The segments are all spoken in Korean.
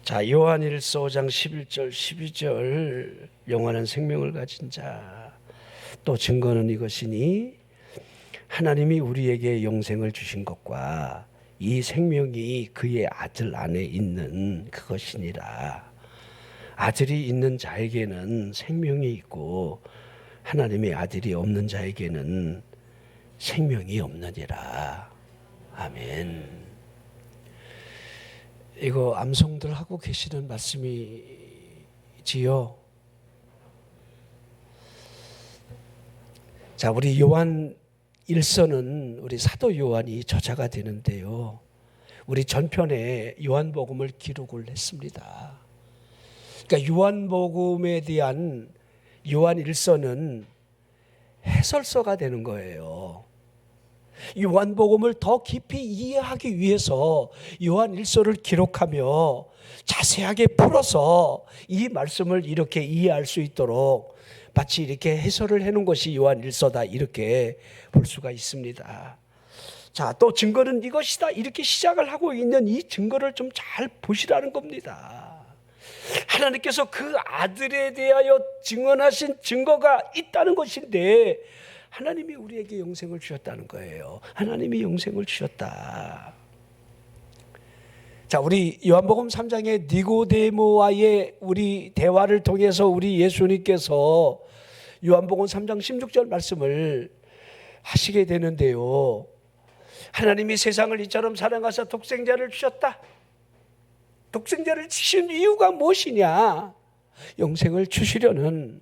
자, 요한일서 5장 11절 12절 영원한 생명을 가진 자, 또 증거는 이것이니 하나님이 우리에게 영생을 주신 것과 이 생명이 그의 아들 안에 있는 그것이니라. 아들이 있는 자에게는 생명이 있고 하나님의 아들이 없는 자에게는 생명이 없느니라. 아멘. 이거 암송들 하고 계시는 말씀이지요. 자, 우리 요한 일서는 우리 사도 요한이 저자가 되는데요. 우리 전편에 요한복음을 기록을 했습니다. 그러니까 요한복음에 대한 요한 일서는 해설서가 되는 거예요. 요한복음을 더 깊이 이해하기 위해서 요한 일서를 기록하며 자세하게 풀어서 이 말씀을 이렇게 이해할 수 있도록 마치 이렇게 해설을 해놓은 것이 요한 일서다, 이렇게 볼 수가 있습니다. 자, 또 증거는 이것이다, 이렇게 시작을 하고 있는 이 증거를 좀 잘 보시라는 겁니다. 하나님께서 그 아들에 대하여 증언하신 증거가 있다는 것인데 하나님이 우리에게 영생을 주셨다는 거예요. 하나님이 영생을 주셨다. 자, 우리 요한복음 3장의 니고데모와의 우리 대화를 통해서 우리 예수님께서 요한복음 3장 16절 말씀을 하시게 되는데요. 하나님이 세상을 이처럼 사랑하사 독생자를 주셨다. 독생자를 주신 이유가 무엇이냐? 영생을 주시려는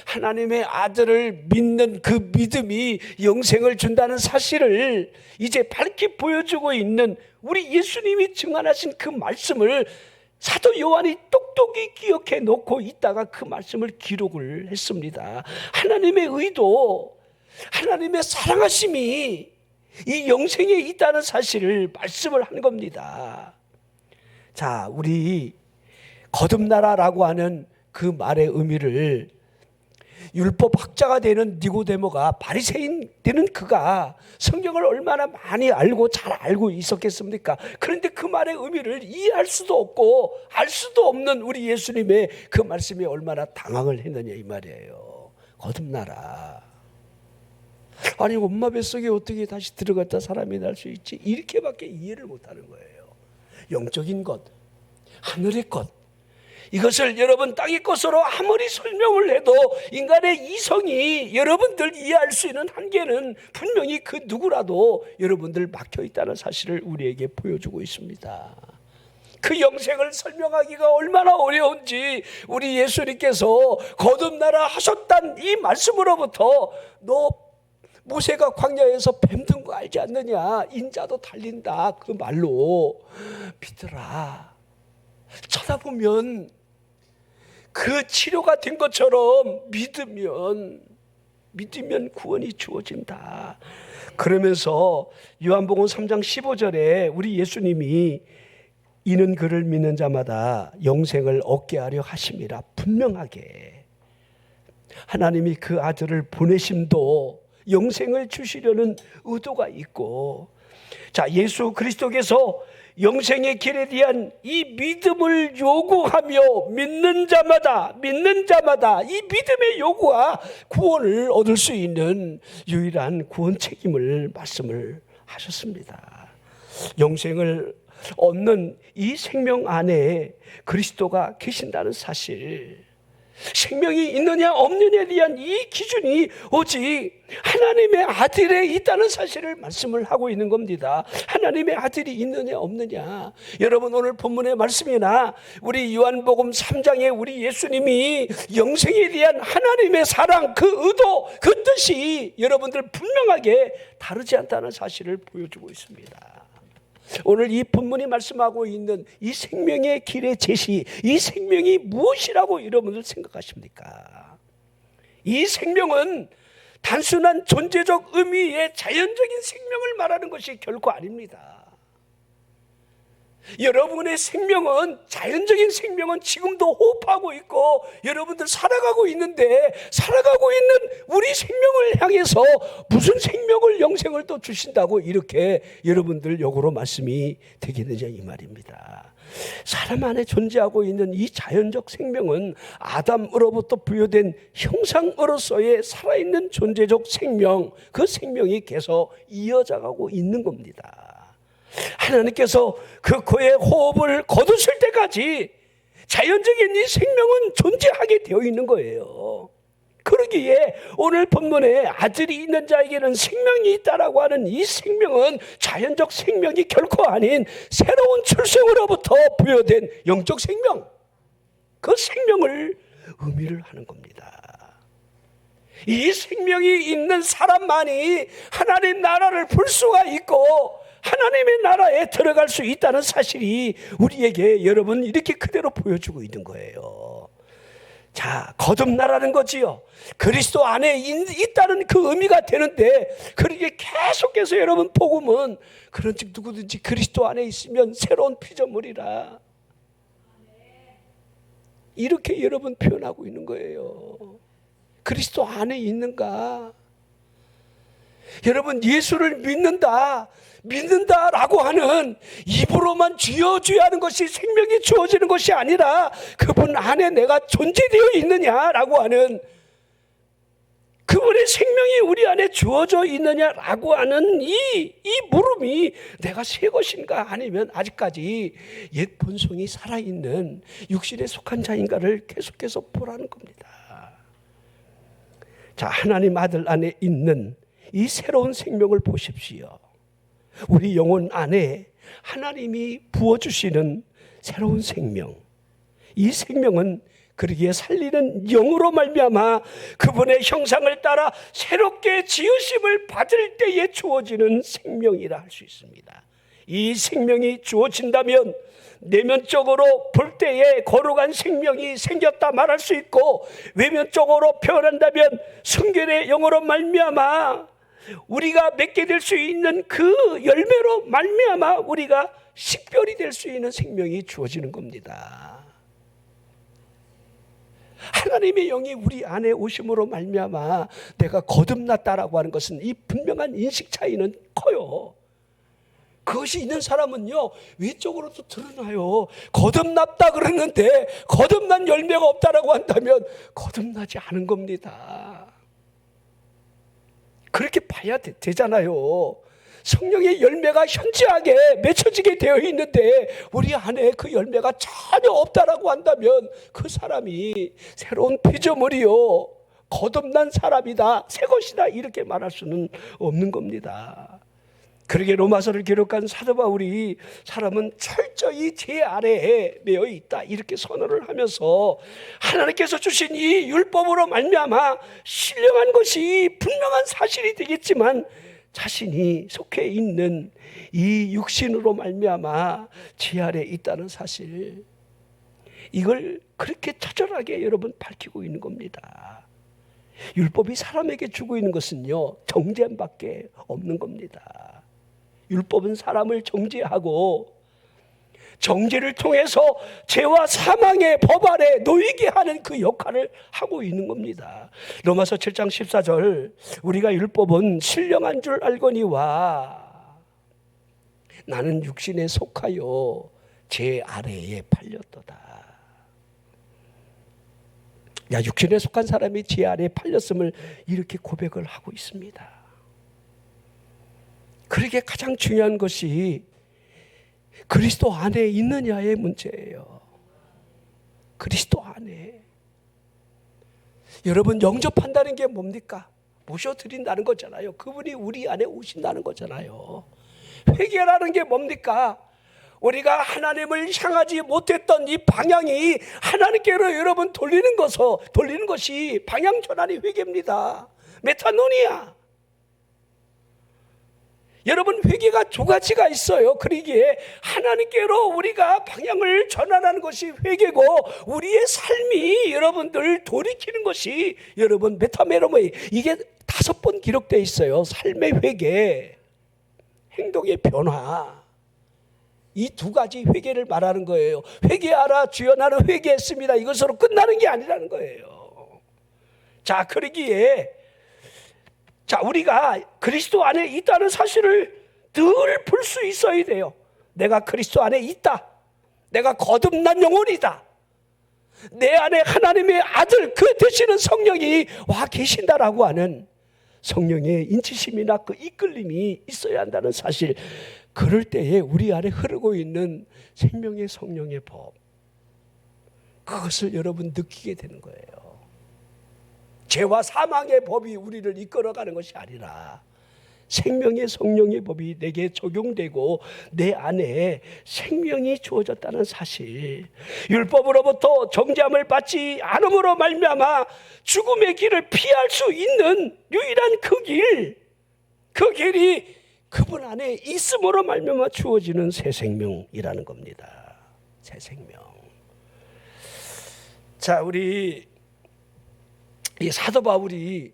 하나님의 아들을 믿는 그 믿음이 영생을 준다는 사실을 이제 밝히 보여주고 있는 우리 예수님이 증언하신 그 말씀을 사도 요한이 똑똑히 기억해 놓고 있다가 그 말씀을 기록을 했습니다. 하나님의 의도, 하나님의 사랑하심이 이 영생에 있다는 사실을 말씀을 한 겁니다. 자, 우리 거듭나라라고 하는 그 말의 의미를 율법학자가 되는 니고데모가, 바리새인 되는 그가 성경을 얼마나 많이 알고 잘 알고 있었겠습니까? 그런데 그 말의 의미를 이해할 수도 없고 알 수도 없는 우리 예수님의 그 말씀이 얼마나 당황을 했느냐 이 말이에요. 거듭나라. 아니, 엄마 뱃속에 어떻게 다시 들어갔다 사람이 날 수 있지? 이렇게밖에 이해를 못하는 거예요. 영적인 것, 하늘의 것, 이것을 여러분 땅의 것으로 아무리 설명을 해도 인간의 이성이 여러분들 이해할 수 있는 한계는 분명히 그 누구라도 여러분들 막혀 있다는 사실을 우리에게 보여주고 있습니다. 그 영생을 설명하기가 얼마나 어려운지 우리 예수님께서 거듭나라 하셨단 이 말씀으로부터 너 모세가 광야에서 뱀 든 거 알지 않느냐? 인자도 달린다, 그 말로 믿으라. 쳐다보면 그 치료가 된 것처럼 믿으면 구원이 주어진다. 그러면서 요한복음 3장 15절에 우리 예수님이 이는 그를 믿는 자마다 영생을 얻게 하려 하심이라 분명하게 하나님이 그 아들을 보내심도 영생을 주시려는 의도가 있고, 자, 예수 그리스도께서 영생의 길에 대한 이 믿음을 요구하며 믿는 자마다 이 믿음의 요구가 구원을 얻을 수 있는 유일한 구원 책임을 말씀을 하셨습니다. 영생을 얻는 이 생명 안에 그리스도가 계신다는 사실, 생명이 있느냐 없느냐에 대한 이 기준이 오직 하나님의 아들에 있다는 사실을 말씀을 하고 있는 겁니다. 하나님의 아들이 있느냐 없느냐. 여러분, 오늘 본문의 말씀이나 우리 요한복음 3장에 우리 예수님이 영생에 대한 하나님의 사랑, 그 의도, 그 뜻이 여러분들 분명하게 다르지 않다는 사실을 보여주고 있습니다. 오늘 이 본문이 말씀하고 있는 이 생명의 길의 제시, 이 생명이 무엇이라고 여러분들 생각하십니까? 이 생명은 단순한 존재적 의미의 자연적인 생명을 말하는 것이 결코 아닙니다. 여러분의 생명은, 자연적인 생명은 지금도 호흡하고 있고 여러분들 살아가고 있는데, 살아가고 있는 우리 생명을 향해서 무슨 생명을, 영생을 또 주신다고 이렇게 여러분들 역으로 말씀이 되겠느냐 이 말입니다. 사람 안에 존재하고 있는 이 자연적 생명은 아담으로부터 부여된 형상으로서의 살아있는 존재적 생명, 그 생명이 계속 이어져가고 있는 겁니다. 하나님께서 그의 호흡을 거두실 때까지 자연적인 이 생명은 존재하게 되어 있는 거예요. 그러기에 오늘 본문에 아들이 있는 자에게는 생명이 있다라고 하는 이 생명은 자연적 생명이 결코 아닌 새로운 출생으로부터 부여된 영적 생명, 그 생명을 의미를 하는 겁니다. 이 생명이 있는 사람만이 하나님 나라를 볼 수가 있고 하나님의 나라에 들어갈 수 있다는 사실이 우리에게 여러분 이렇게 그대로 보여주고 있는 거예요. 자, 거듭나라는 거지요. 그리스도 안에 있다는 그 의미가 되는데, 그렇게 계속해서 여러분 복음은 그런즉 누구든지 그리스도 안에 있으면 새로운 피조물이라, 이렇게 여러분 표현하고 있는 거예요. 그리스도 안에 있는가? 여러분, 예수를 믿는다라고 하는 입으로만 주여 주여 하는 것이 생명이 주어지는 것이 아니라 그분 안에 내가 존재되어 있느냐라고 하는, 그분의 생명이 우리 안에 주어져 있느냐라고 하는 이 물음이 내가 새 것인가 아니면 아직까지 옛 본성이 살아있는 육신에 속한 자인가를 계속해서 보라는 겁니다. 자, 하나님 아들 안에 있는 이 새로운 생명을 보십시오. 우리 영혼 안에 하나님이 부어주시는 새로운 생명, 이 생명은 그러기에 살리는 영으로 말미암아 그분의 형상을 따라 새롭게 지으심을 받을 때에 주어지는 생명이라 할 수 있습니다. 이 생명이 주어진다면 내면적으로 볼 때에 거룩한 생명이 생겼다 말할 수 있고, 외면적으로 표현한다면 성결의 영으로 말미암아 우리가 맺게 될 수 있는 그 열매로 말미암아 우리가 식별이 될 수 있는 생명이 주어지는 겁니다. 하나님의 영이 우리 안에 오심으로 말미암아 내가 거듭났다라고 하는 것은 이 분명한 인식 차이는 커요. 그것이 있는 사람은요, 외적으로도 드러나요. 거듭났다 그러는데 거듭난 열매가 없다라고 한다면 거듭나지 않은 겁니다. 그렇게 봐야 되잖아요. 성령의 열매가 현저하게 맺혀지게 되어 있는데 우리 안에 그 열매가 전혀 없다라고 한다면 그 사람이 새로운 피조물이요, 거듭난 사람이다, 새 것이다, 이렇게 말할 수는 없는 겁니다. 그러게 로마서를 기록한 사도 바울이 사람은 철저히 죄 아래에 매여 있다 이렇게 선언을 하면서 하나님께서 주신 이 율법으로 말미암아 신령한 것이 분명한 사실이 되겠지만 자신이 속해 있는 이 육신으로 말미암아 죄 아래에 있다는 사실, 이걸 그렇게 처절하게 여러분 밝히고 있는 겁니다. 율법이 사람에게 주고 있는 것은요, 정죄밖에 없는 겁니다. 율법은 사람을 정죄하고 정죄를 통해서 죄와 사망의 법 아래 놓이게 하는 그 역할을 하고 있는 겁니다. 로마서 7장 14절, 우리가 율법은 신령한 줄 알거니와 나는 육신에 속하여 죄 아래에 팔렸도다. 육신에 속한 사람이 죄 아래에 팔렸음을 이렇게 고백을 하고 있습니다. 그러기에 가장 중요한 것이 그리스도 안에 있느냐의 문제예요. 그리스도 안에. 여러분, 영접한다는 게 뭡니까? 모셔드린다는 거잖아요. 그분이 우리 안에 오신다는 거잖아요. 회개라는 게 뭡니까? 우리가 하나님을 향하지 못했던 이 방향이 하나님께로 여러분 돌리는 것이 방향 전환이 회개입니다. 메타노니아. 여러분, 회개가 두 가지가 있어요. 그러기에 하나님께로 우리가 방향을 전환하는 것이 회개고, 우리의 삶이 여러분들 돌이키는 것이 여러분 메타메로모이, 이게 5번 기록되어 있어요. 삶의 회개, 행동의 변화. 이 두 가지 회개를 말하는 거예요. 회개하라 주여 나는 회개했습니다. 이것으로 끝나는 게 아니라는 거예요. 자, 그러기에 우리가 그리스도 안에 있다는 사실을 늘 볼 수 있어야 돼요. 내가 그리스도 안에 있다. 내가 거듭난 영혼이다. 내 안에 하나님의 아들 그 되시는 성령이 와 계신다라고 하는 성령의 인치심이나 그 이끌림이 있어야 한다는 사실. 그럴 때에 우리 안에 흐르고 있는 생명의 성령의 법, 그것을 여러분 느끼게 되는 거예요. 죄와 사망의 법이 우리를 이끌어가는 것이 아니라 생명의 성령의 법이 내게 적용되고 내 안에 생명이 주어졌다는 사실. 율법으로부터 정죄함을 받지 않음으로 말미암아 죽음의 길을 피할 수 있는 유일한 그 길이 그분 안에 있음으로 말미암아 주어지는 새 생명이라는 겁니다. 새 생명. 자, 우리 이 사도 바울이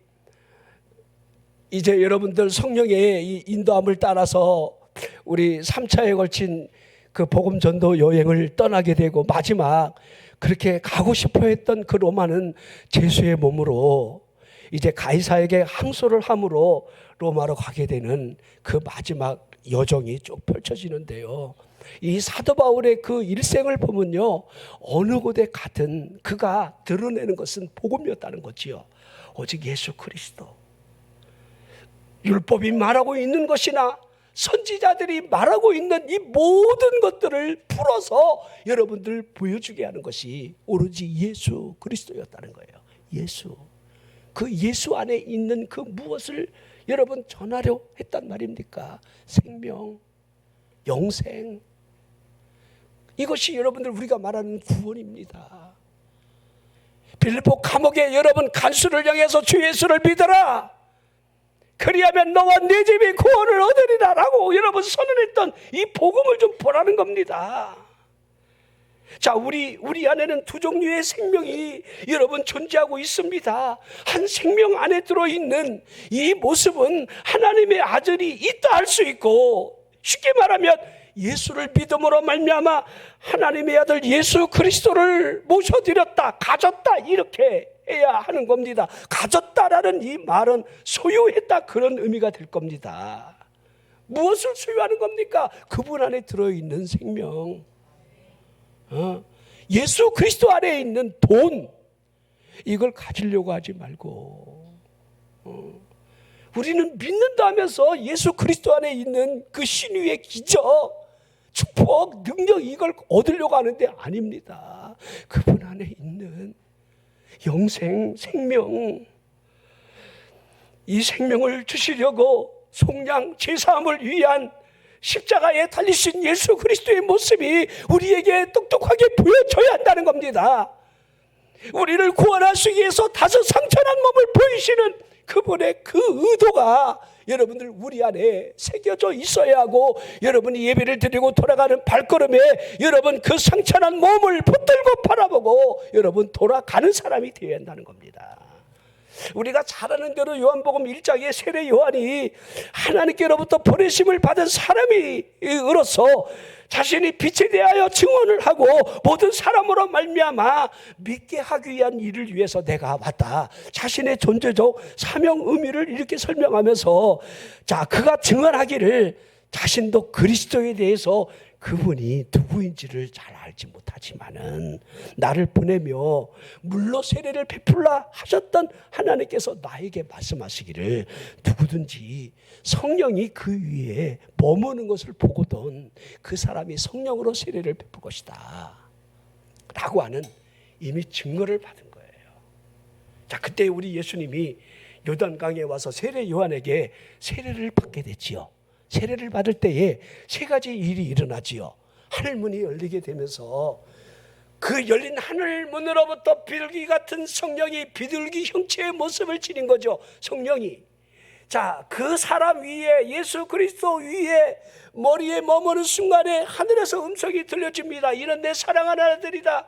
이제 여러분들 성령의 이 인도함을 따라서 우리 3차에 걸친 그 복음 전도 여행을 떠나게 되고 마지막 그렇게 가고 싶어 했던 그 로마는 제수의 몸으로 이제 가이사에게 항소를 함으로 로마로 가게 되는 그 마지막 여정이 쭉 펼쳐지는데요. 이 사도 바울의 그 일생을 보면요, 어느 곳에 가든 그가 드러내는 것은 복음이었다는 거지요. 오직 예수 그리스도. 율법이 말하고 있는 것이나 선지자들이 말하고 있는 이 모든 것들을 풀어서 여러분들 보여주게 하는 것이 오로지 예수 그리스도였다는 거예요. 예수. 그 예수 안에 있는 그 무엇을 여러분 전하려 했단 말입니까? 생명, 영생. 이것이 여러분들 우리가 말하는 구원입니다. 빌립보 감옥에 여러분 간수를 향해서 주 예수를 믿어라. 그리하면 너와 네 집이 구원을 얻으리라 라고 여러분 선언했던 이 복음을 좀 보라는 겁니다. 자, 우리 안에는 두 종류의 생명이 여러분 존재하고 있습니다. 한 생명 안에 들어있는 이 모습은 하나님의 아들이 있다 할 수 있고, 쉽게 말하면 예수를 믿음으로 말미암아 하나님의 아들 예수 그리스도를 모셔드렸다, 가졌다, 이렇게 해야 하는 겁니다. 가졌다라는 이 말은 소유했다, 그런 의미가 될 겁니다. 무엇을 소유하는 겁니까? 그분 안에 들어있는 생명. 예수 그리스도 안에 있는 돈, 이걸 가지려고 하지 말고 우리는 믿는다 하면서 예수 그리스도 안에 있는 그 신유의 기적, 축복, 능력, 이걸 얻으려고 하는데 아닙니다. 그분 안에 있는 영생, 생명, 이 생명을 주시려고 속량 제사함을 위한 십자가에 달리신 예수 그리스도의 모습이 우리에게 똑똑하게 보여져야 한다는 겁니다. 우리를 구원하시기 위해서 다소 상처난 몸을 보이시는 그분의 그 의도가 여러분들 우리 안에 새겨져 있어야 하고, 여러분이 예배를 드리고 돌아가는 발걸음에 여러분 그 상처난 몸을 붙들고 바라보고 여러분 돌아가는 사람이 되어야 한다는 겁니다. 우리가 잘 아는 대로 요한복음 1장에 세례 요한이 하나님께로부터 보내심을 받은 사람이로서 자신이 빛에 대하여 증언을 하고 모든 사람으로 말미암아 믿게 하기 위한 일을 위해서 내가 왔다, 자신의 존재적 사명 의미를 이렇게 설명하면서, 자, 그가 증언하기를 자신도 그리스도에 대해서 그분이 누구인지를 잘 알지 못하지만은 나를 보내며 물로 세례를 베풀라 하셨던 하나님께서 나에게 말씀하시기를 누구든지 성령이 그 위에 머무는 것을 보거든 그 사람이 성령으로 세례를 베풀 것이다 라고 하는 이미 증거를 받은 거예요. 자, 그때 우리 예수님이 요단강에 와서 세례 요한에게 세례를 받게 됐지요. 세례를 받을 때에 세 가지 일이 일어나지요. 하늘문이 열리게 되면서 그 열린 하늘문으로부터 비둘기 같은 성령이 비둘기 형체의 모습을 지닌 거죠. 성령이. 자, 그 사람 위에, 예수 그리스도 위에 머리에 머무는 순간에 하늘에서 음성이 들려집니다. 이는 내 사랑하는 아들이다,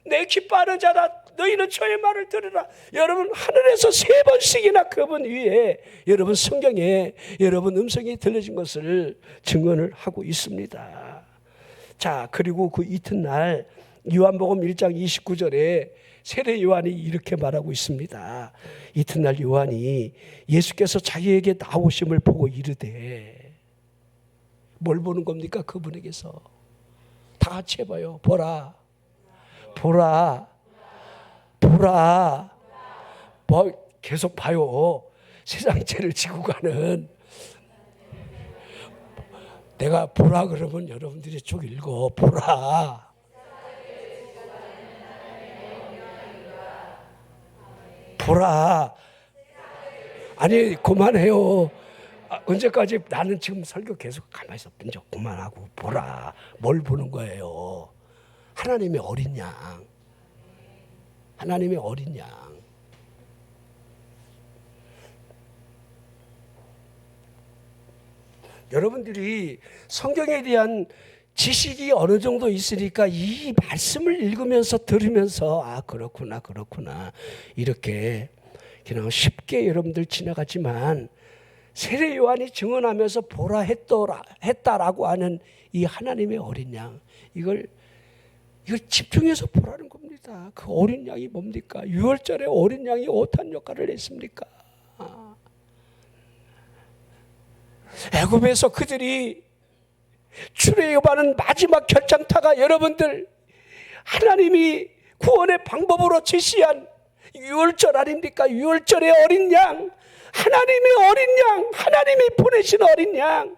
내 기뻐하는 자다, 너희는 저의 말을 들으라. 여러분, 하늘에서 3번씩이나 그분 위에 여러분 성경에 여러분 음성이 들려진 것을 증언을 하고 있습니다. 자, 그리고 그 이튿날 요한복음 1장 29절에 세례 요한이 이렇게 말하고 있습니다. 이튿날 요한이 예수께서 자기에게 나오심을 보고 이르되, 뭘 보는 겁니까? 그분에게서. 다 같이 해봐요. 보라, 보라, 보라. 뭐 계속 봐요. 세상 죄를 지고 가는. 내가 보라 그러면 여러분들이 쭉 읽어. 보라. 보라. 아니 그만해요. 언제까지 나는 지금 설교 계속 가만히 있어. 이제 그만하고 보라. 뭘 보는 거예요? 하나님의 어린 양. 하나님의 어린 양. 여러분들이 성경에 대한 지식이 어느 정도 있으니까 이 말씀을 읽으면서 들으면서 아 그렇구나 그렇구나 이렇게 그냥 쉽게 여러분들 지나갔지만, 세례 요한이 증언하면서 보라 했다라고 하는 이 하나님의 어린 양, 이걸 집중해서 보라는 겁니다. 그 어린 양이 뭡니까? 유월절에 어린 양이 어떤 역할을 했습니까? 애굽에서 그들이 출애굽하는 마지막 결정타가 여러분들 하나님이 구원의 방법으로 제시한 유월절 아닙니까? 유월절의 어린 양, 하나님의 어린 양, 하나님이 보내신 어린 양.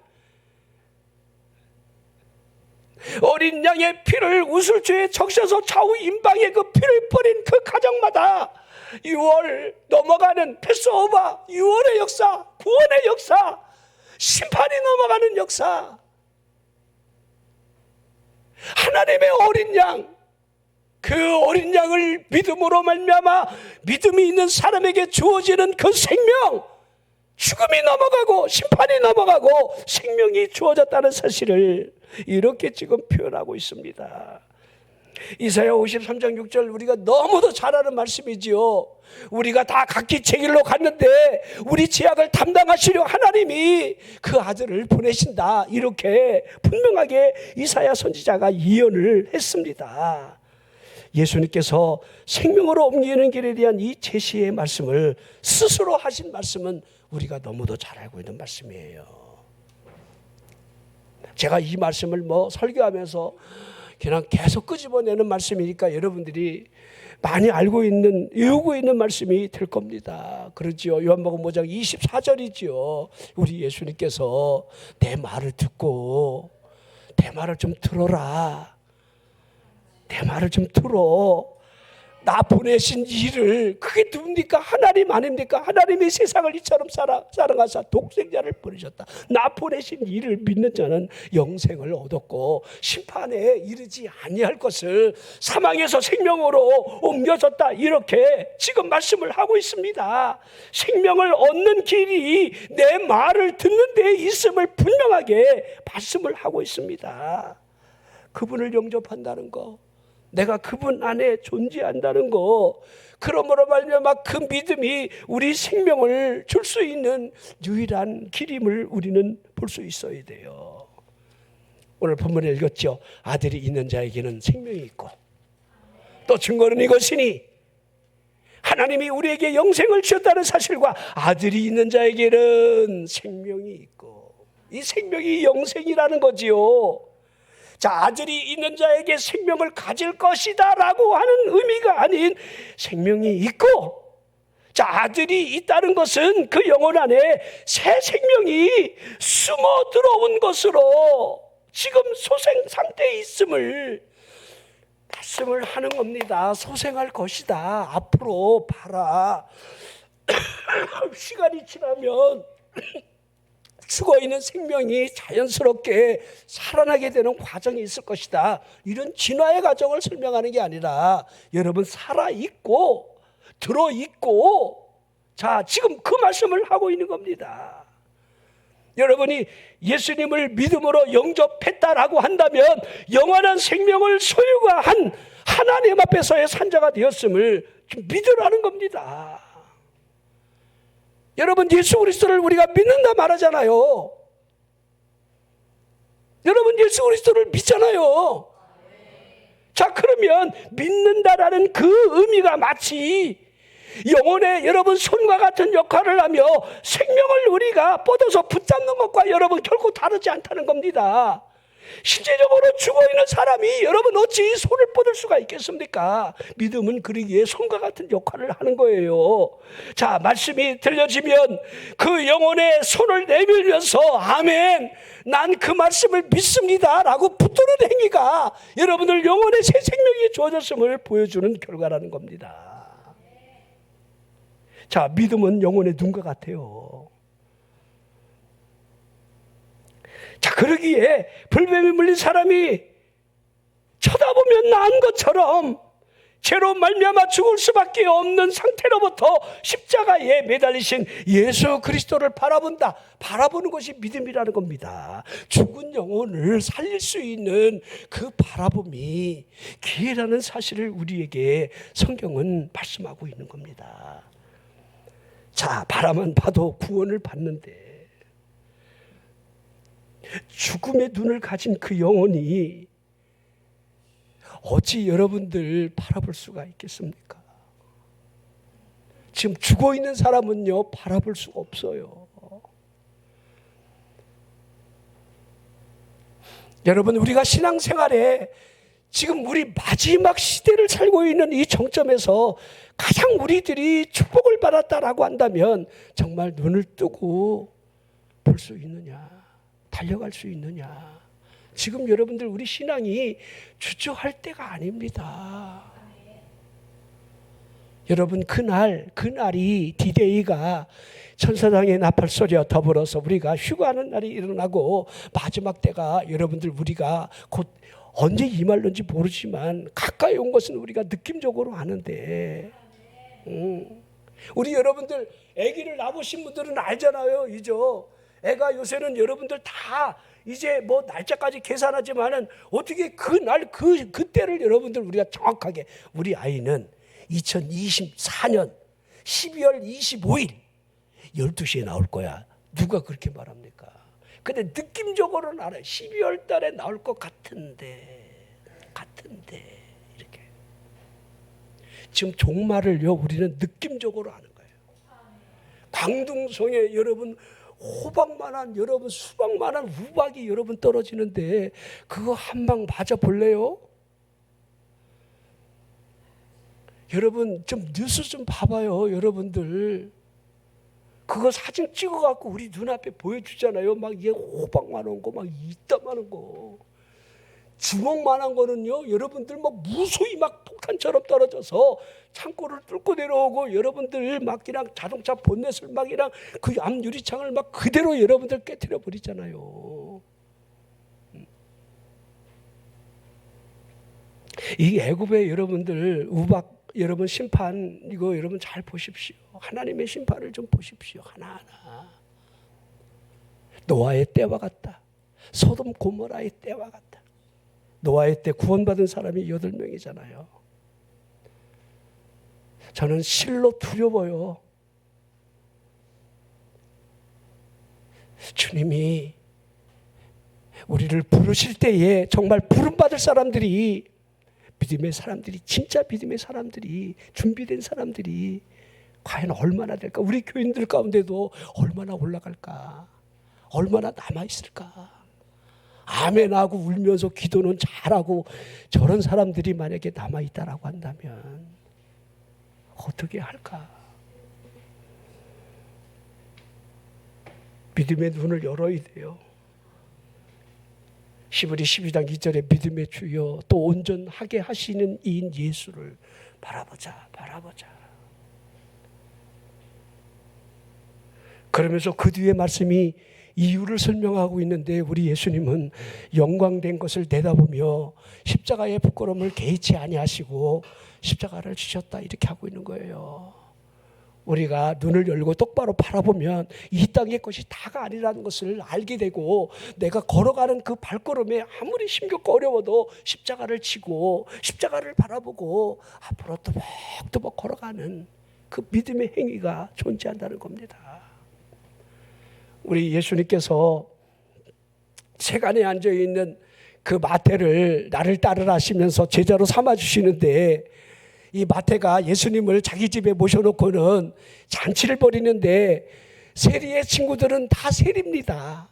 어린 양의 피를 우슬주에 적셔서 좌우 임방에 그 피를 뿌린 그 가정마다 6월 넘어가는 패스오버, 6월의 역사, 구원의 역사, 심판이 넘어가는 역사. 하나님의 어린 양, 그 어린 양을 믿음으로 말미암아 믿음이 있는 사람에게 주어지는 그 생명, 죽음이 넘어가고 심판이 넘어가고 생명이 주어졌다는 사실을 이렇게 지금 표현하고 있습니다. 이사야 53장 6절 우리가 너무도 잘 아는 말씀이지요. 우리가 다 각기 제 길로 갔는데 우리 죄악을 담당하시려 하나님이 그 아들을 보내신다, 이렇게 분명하게 이사야 선지자가 예언을 했습니다. 예수님께서 생명으로 옮기는 길에 대한 이 제시의 말씀을 스스로 하신 말씀은 우리가 너무도 잘 알고 있는 말씀이에요. 제가 이 말씀을 설교하면서 그냥 계속 끄집어내는 말씀이니까 여러분들이 많이 알고 있는, 외우고 있는 말씀이 될 겁니다. 그렇지요. 요한복음 5장 24절이지요. 우리 예수님께서 내 말을 듣고 내 말을 좀 들어라. 내 말을 좀 들어. 나 보내신 이를, 그게 누굽니까? 하나님 아닙니까? 하나님이 세상을 이처럼 사랑하사 독생자를 보내셨다. 나 보내신 이를 믿는 자는 영생을 얻었고 심판에 이르지 아니할 것을 사망에서 생명으로 옮겨졌다, 이렇게 지금 말씀을 하고 있습니다. 생명을 얻는 길이 내 말을 듣는 데에 있음을 분명하게 말씀을 하고 있습니다. 그분을 영접한다는 거, 내가 그분 안에 존재한다는 거, 그러므로 말미암아 그 믿음이 우리 생명을 줄 수 있는 유일한 길임을 우리는 볼 수 있어야 돼요. 오늘 본문에 읽었죠. 아들이 있는 자에게는 생명이 있고, 또 증거는 이것이니 하나님이 우리에게 영생을 주셨다는 사실과 아들이 있는 자에게는 생명이 있고, 이 생명이 영생이라는 거지요. 자, 아들이 있는 자에게 생명을 가질 것이다 라고 하는 의미가 아닌 생명이 있고, 자, 아들이 있다는 것은 그 영혼 안에 새 생명이 숨어 들어온 것으로 지금 소생 상태에 있음을 말씀을 하는 겁니다. 소생할 것이다. 앞으로 봐라. 시간이 지나면 죽어있는 생명이 자연스럽게 살아나게 되는 과정이 있을 것이다. 이런 진화의 과정을 설명하는 게 아니라 여러분 살아있고 들어있고, 자, 지금 그 말씀을 하고 있는 겁니다. 여러분이 예수님을 믿음으로 영접했다라고 한다면 영원한 생명을 소유가 한 하나님 앞에서의 산자가 되었음을 좀 믿으라는 겁니다. 여러분, 예수 그리스도를 우리가 믿는다 말하잖아요. 여러분 예수 그리스도를 믿잖아요. 자, 그러면 믿는다라는 그 의미가 마치 영혼의 여러분 손과 같은 역할을 하며 생명을 우리가 뻗어서 붙잡는 것과 여러분 결코 다르지 않다는 겁니다. 실제적으로 죽어있는 사람이 여러분 어찌 손을 뻗을 수가 있겠습니까? 믿음은 그러기에 손과 같은 역할을 하는 거예요. 자, 말씀이 들려지면 그 영혼의 손을 내밀면서 아멘, 난 그 말씀을 믿습니다 라고 붙드는 행위가 여러분들 영혼의 새 생명이 주어졌음을 보여주는 결과라는 겁니다. 자, 믿음은 영혼의 눈과 같아요. 자, 그러기에 불뱀에 물린 사람이 쳐다보면 나은 것처럼 죄로 말미암아 죽을 수밖에 없는 상태로부터 십자가에 매달리신 예수 그리스도를 바라본다. 바라보는 것이 믿음이라는 겁니다. 죽은 영혼을 살릴 수 있는 그 바라봄이 기회라는 사실을 우리에게 성경은 말씀하고 있는 겁니다. 자, 바라만 봐도 구원을 받는데 죽음의 눈을 가진 그 영혼이 어찌 여러분들 바라볼 수가 있겠습니까? 지금 죽어 있는 사람은요, 바라볼 수가 없어요. 여러분, 우리가 신앙생활에 지금 우리 마지막 시대를 살고 있는 이 정점에서 가장 우리들이 축복을 받았다라고 한다면 정말 눈을 뜨고 볼 수 있느냐, 달려갈 수 있느냐. 지금 여러분들 우리 신앙이 주저할 때가 아닙니다. 여러분, 그날이 디데이가 천사장의 나팔 소리와 더불어서 우리가 휴가하는 날이 일어나고 마지막 때가 여러분들 우리가 곧 언제 임할는지 모르지만 가까이 온 것은 우리가 느낌적으로 아는데, 우리 여러분들 아기를 낳으신 분들은 알잖아요. 이죠. 애가 요새는 여러분들 다 이제 뭐 날짜까지 계산하지만은 어떻게 그날 그때를 여러분들 우리가 정확하게, 우리 아이는 2024년 12월 25일 12시에 나올 거야. 누가 그렇게 말합니까? 근데 느낌적으로는 알아요. 12월 달에 나올 것 같은데 이렇게. 지금 종말을요, 우리는 느낌적으로 아는 거예요. 광둥성에 여러분 호박만한, 여러분 수박만한 우박이 여러분 떨어지는데 그거 한 방 맞아 볼래요? 여러분 좀 뉴스 좀 봐봐요. 여러분들 그거 사진 찍어갖고 우리 눈앞에 보여주잖아요. 막 이게 호박만한 거, 막 이따만한 거, 주먹만한 거는요, 여러분들 막 무수히 막 폭탄처럼 떨어져서 창고를 뚫고 내려오고 여러분들 막 그냥 자동차 본넷을 막 그냥 그 앞 유리창을 막 그대로 여러분들 깨트려 버리잖아요. 이 애굽의 여러분들 우박 여러분 심판, 이거 여러분 잘 보십시오. 하나님의 심판을 좀 보십시오. 하나하나. 노아의 때와 같다. 소돔 고모라의 때와 같다. 노아의 때 구원받은 사람이 8명이잖아요. 저는 실로 두려워요. 주님이 우리를 부르실 때에 정말 부름받을 사람들이, 믿음의 사람들이, 진짜 믿음의 사람들이, 준비된 사람들이 과연 얼마나 될까? 우리 교인들 가운데도 얼마나 올라갈까? 얼마나 남아있을까? 아멘하고 울면서 기도는 잘하고 저런 사람들이 만약에 남아있다라고 한다면 어떻게 할까? 믿음의 눈을 열어야 돼요. 시브리 12장 2절에 믿음의 주여 또 온전하게 하시는 이인 예수를 바라보자. 그러면서 그 뒤에 말씀이 이유를 설명하고 있는데, 우리 예수님은 영광된 것을 내다보며 십자가의 부끄러움을 개의치 아니하시고 십자가를 지셨다, 이렇게 하고 있는 거예요. 우리가 눈을 열고 똑바로 바라보면 이 땅의 것이 다가 아니라는 것을 알게 되고, 내가 걸어가는 그 발걸음에 아무리 힘겹고 어려워도 십자가를 지고 십자가를 바라보고 앞으로 또박또박 걸어가는 그 믿음의 행위가 존재한다는 겁니다. 우리 예수님께서 세간에 앉아 있는 그 마태를 나를 따르라 하시면서 제자로 삼아 주시는데, 이 마태가 예수님을 자기 집에 모셔놓고는 잔치를 벌이는데 세리의 친구들은 다 세리입니다.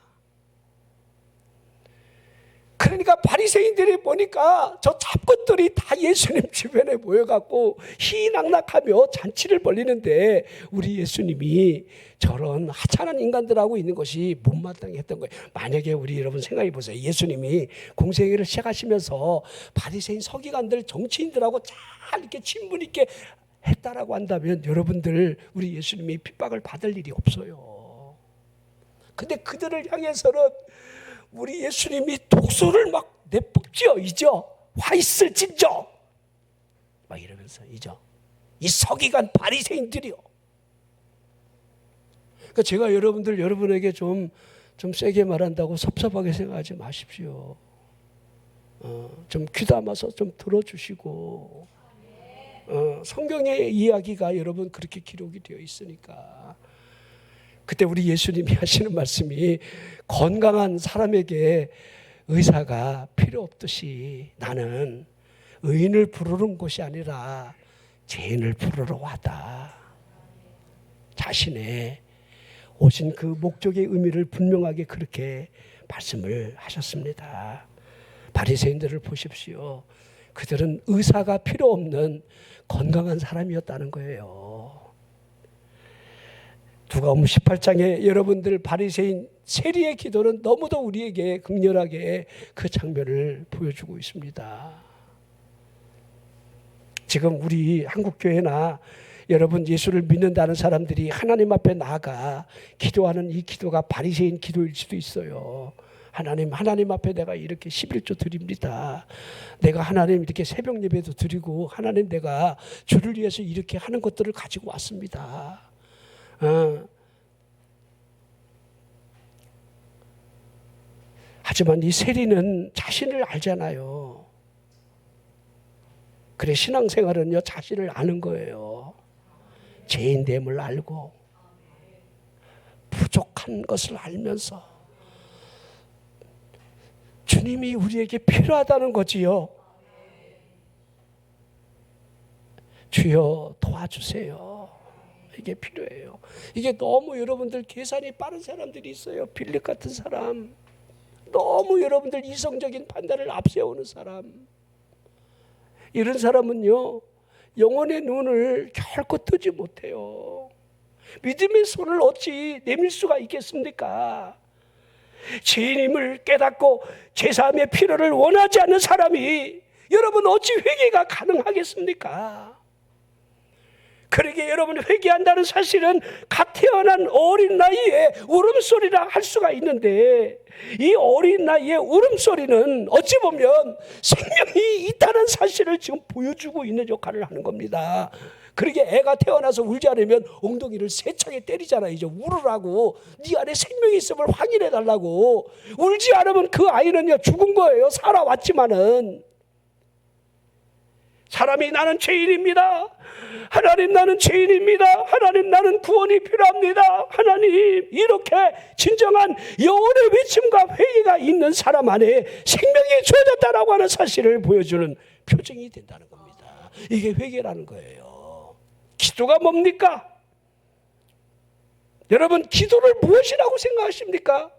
그러니까 바리새인들이 보니까 저 잡것들이 다 예수님 주변에 모여갖고 희낙낙하며 잔치를 벌리는데 우리 예수님이 저런 하찮은 인간들하고 있는 것이 못마땅했던 거예요. 만약에 우리 여러분 생각해 보세요. 예수님이 공생애를 시작하시면서 바리새인 서기관들 정치인들하고 잘 이렇게 친분 있게 했다라고 한다면 여러분들 우리 예수님이 핍박을 받을 일이 없어요. 근데 그들을 향해서는 우리 예수님이 독소를 막 내뿜지요. 이죠. 화 있을진저 막 이러면서 이죠. 이 서기관 바리새인들이요. 그러니까 제가 여러분에게 좀 세게 말한다고 섭섭하게 생각하지 마십시오. 좀 귀담아서 좀 들어주시고, 성경의 이야기가 여러분 그렇게 기록이 되어 있으니까. 그때 우리 예수님이 하시는 말씀이 건강한 사람에게 의사가 필요 없듯이 나는 의인을 부르는 곳이 아니라 죄인을 부르러 왔다. 자신의 오신 그 목적의 의미를 분명하게 그렇게 말씀을 하셨습니다. 바리새인들을 보십시오. 그들은 의사가 필요 없는 건강한 사람이었다는 거예요. 누가복음 18장에 여러분들 바리새인 세리의 기도는 너무도 우리에게 극렬하게 그 장면을 보여주고 있습니다. 지금 우리 한국교회나 여러분 예수를 믿는다는 사람들이 하나님 앞에 나아가 기도하는 이 기도가 바리새인 기도일 수도 있어요. 하나님 앞에 내가 이렇게 11조 드립니다. 내가 하나님 이렇게 새벽 예배도 드리고 하나님 내가 주를 위해서 이렇게 하는 것들을 가지고 왔습니다. 하지만 이 세리는 자신을 알잖아요. 그래 신앙생활은요 자신을 아는 거예요. 죄인됨을 알고 부족한 것을 알면서 주님이 우리에게 필요하다는 거지요. 주여 도와주세요. 이게 필요해요. 이게 너무 여러분들 계산이 빠른 사람들이 있어요. 빌립 같은 사람, 너무 여러분들 이성적인 판단을 앞세우는 사람, 이런 사람은요 영혼의 눈을 결코 뜨지 못해요. 믿음의 손을 어찌 내밀 수가 있겠습니까? 죄인임을 깨닫고 제사함의 필요를 원하지 않는 사람이 여러분 어찌 회개가 가능하겠습니까? 그러게 여러분 회개한다는 사실은 갓 태어난 어린 나이에 울음소리라 할 수가 있는데, 이 어린 나이의 울음소리는 어찌 보면 생명이 있다는 사실을 지금 보여주고 있는 역할을 하는 겁니다. 그러게 애가 태어나서 울지 않으면 엉덩이를 세차게 때리잖아요. 이제 울으라고, 네 안에 생명이 있음을 확인해 달라고. 울지 않으면 그 아이는요 죽은 거예요. 살아왔지만은. 사람이 나는 죄인입니다. 하나님 나는 죄인입니다. 하나님 나는 구원이 필요합니다. 하나님, 이렇게 진정한 영혼의 외침과 회의가 있는 사람 안에 생명이 주어졌다라고 하는 사실을 보여주는 표징이 된다는 겁니다. 이게 회개라는 거예요. 기도가 뭡니까? 여러분 기도를 무엇이라고 생각하십니까?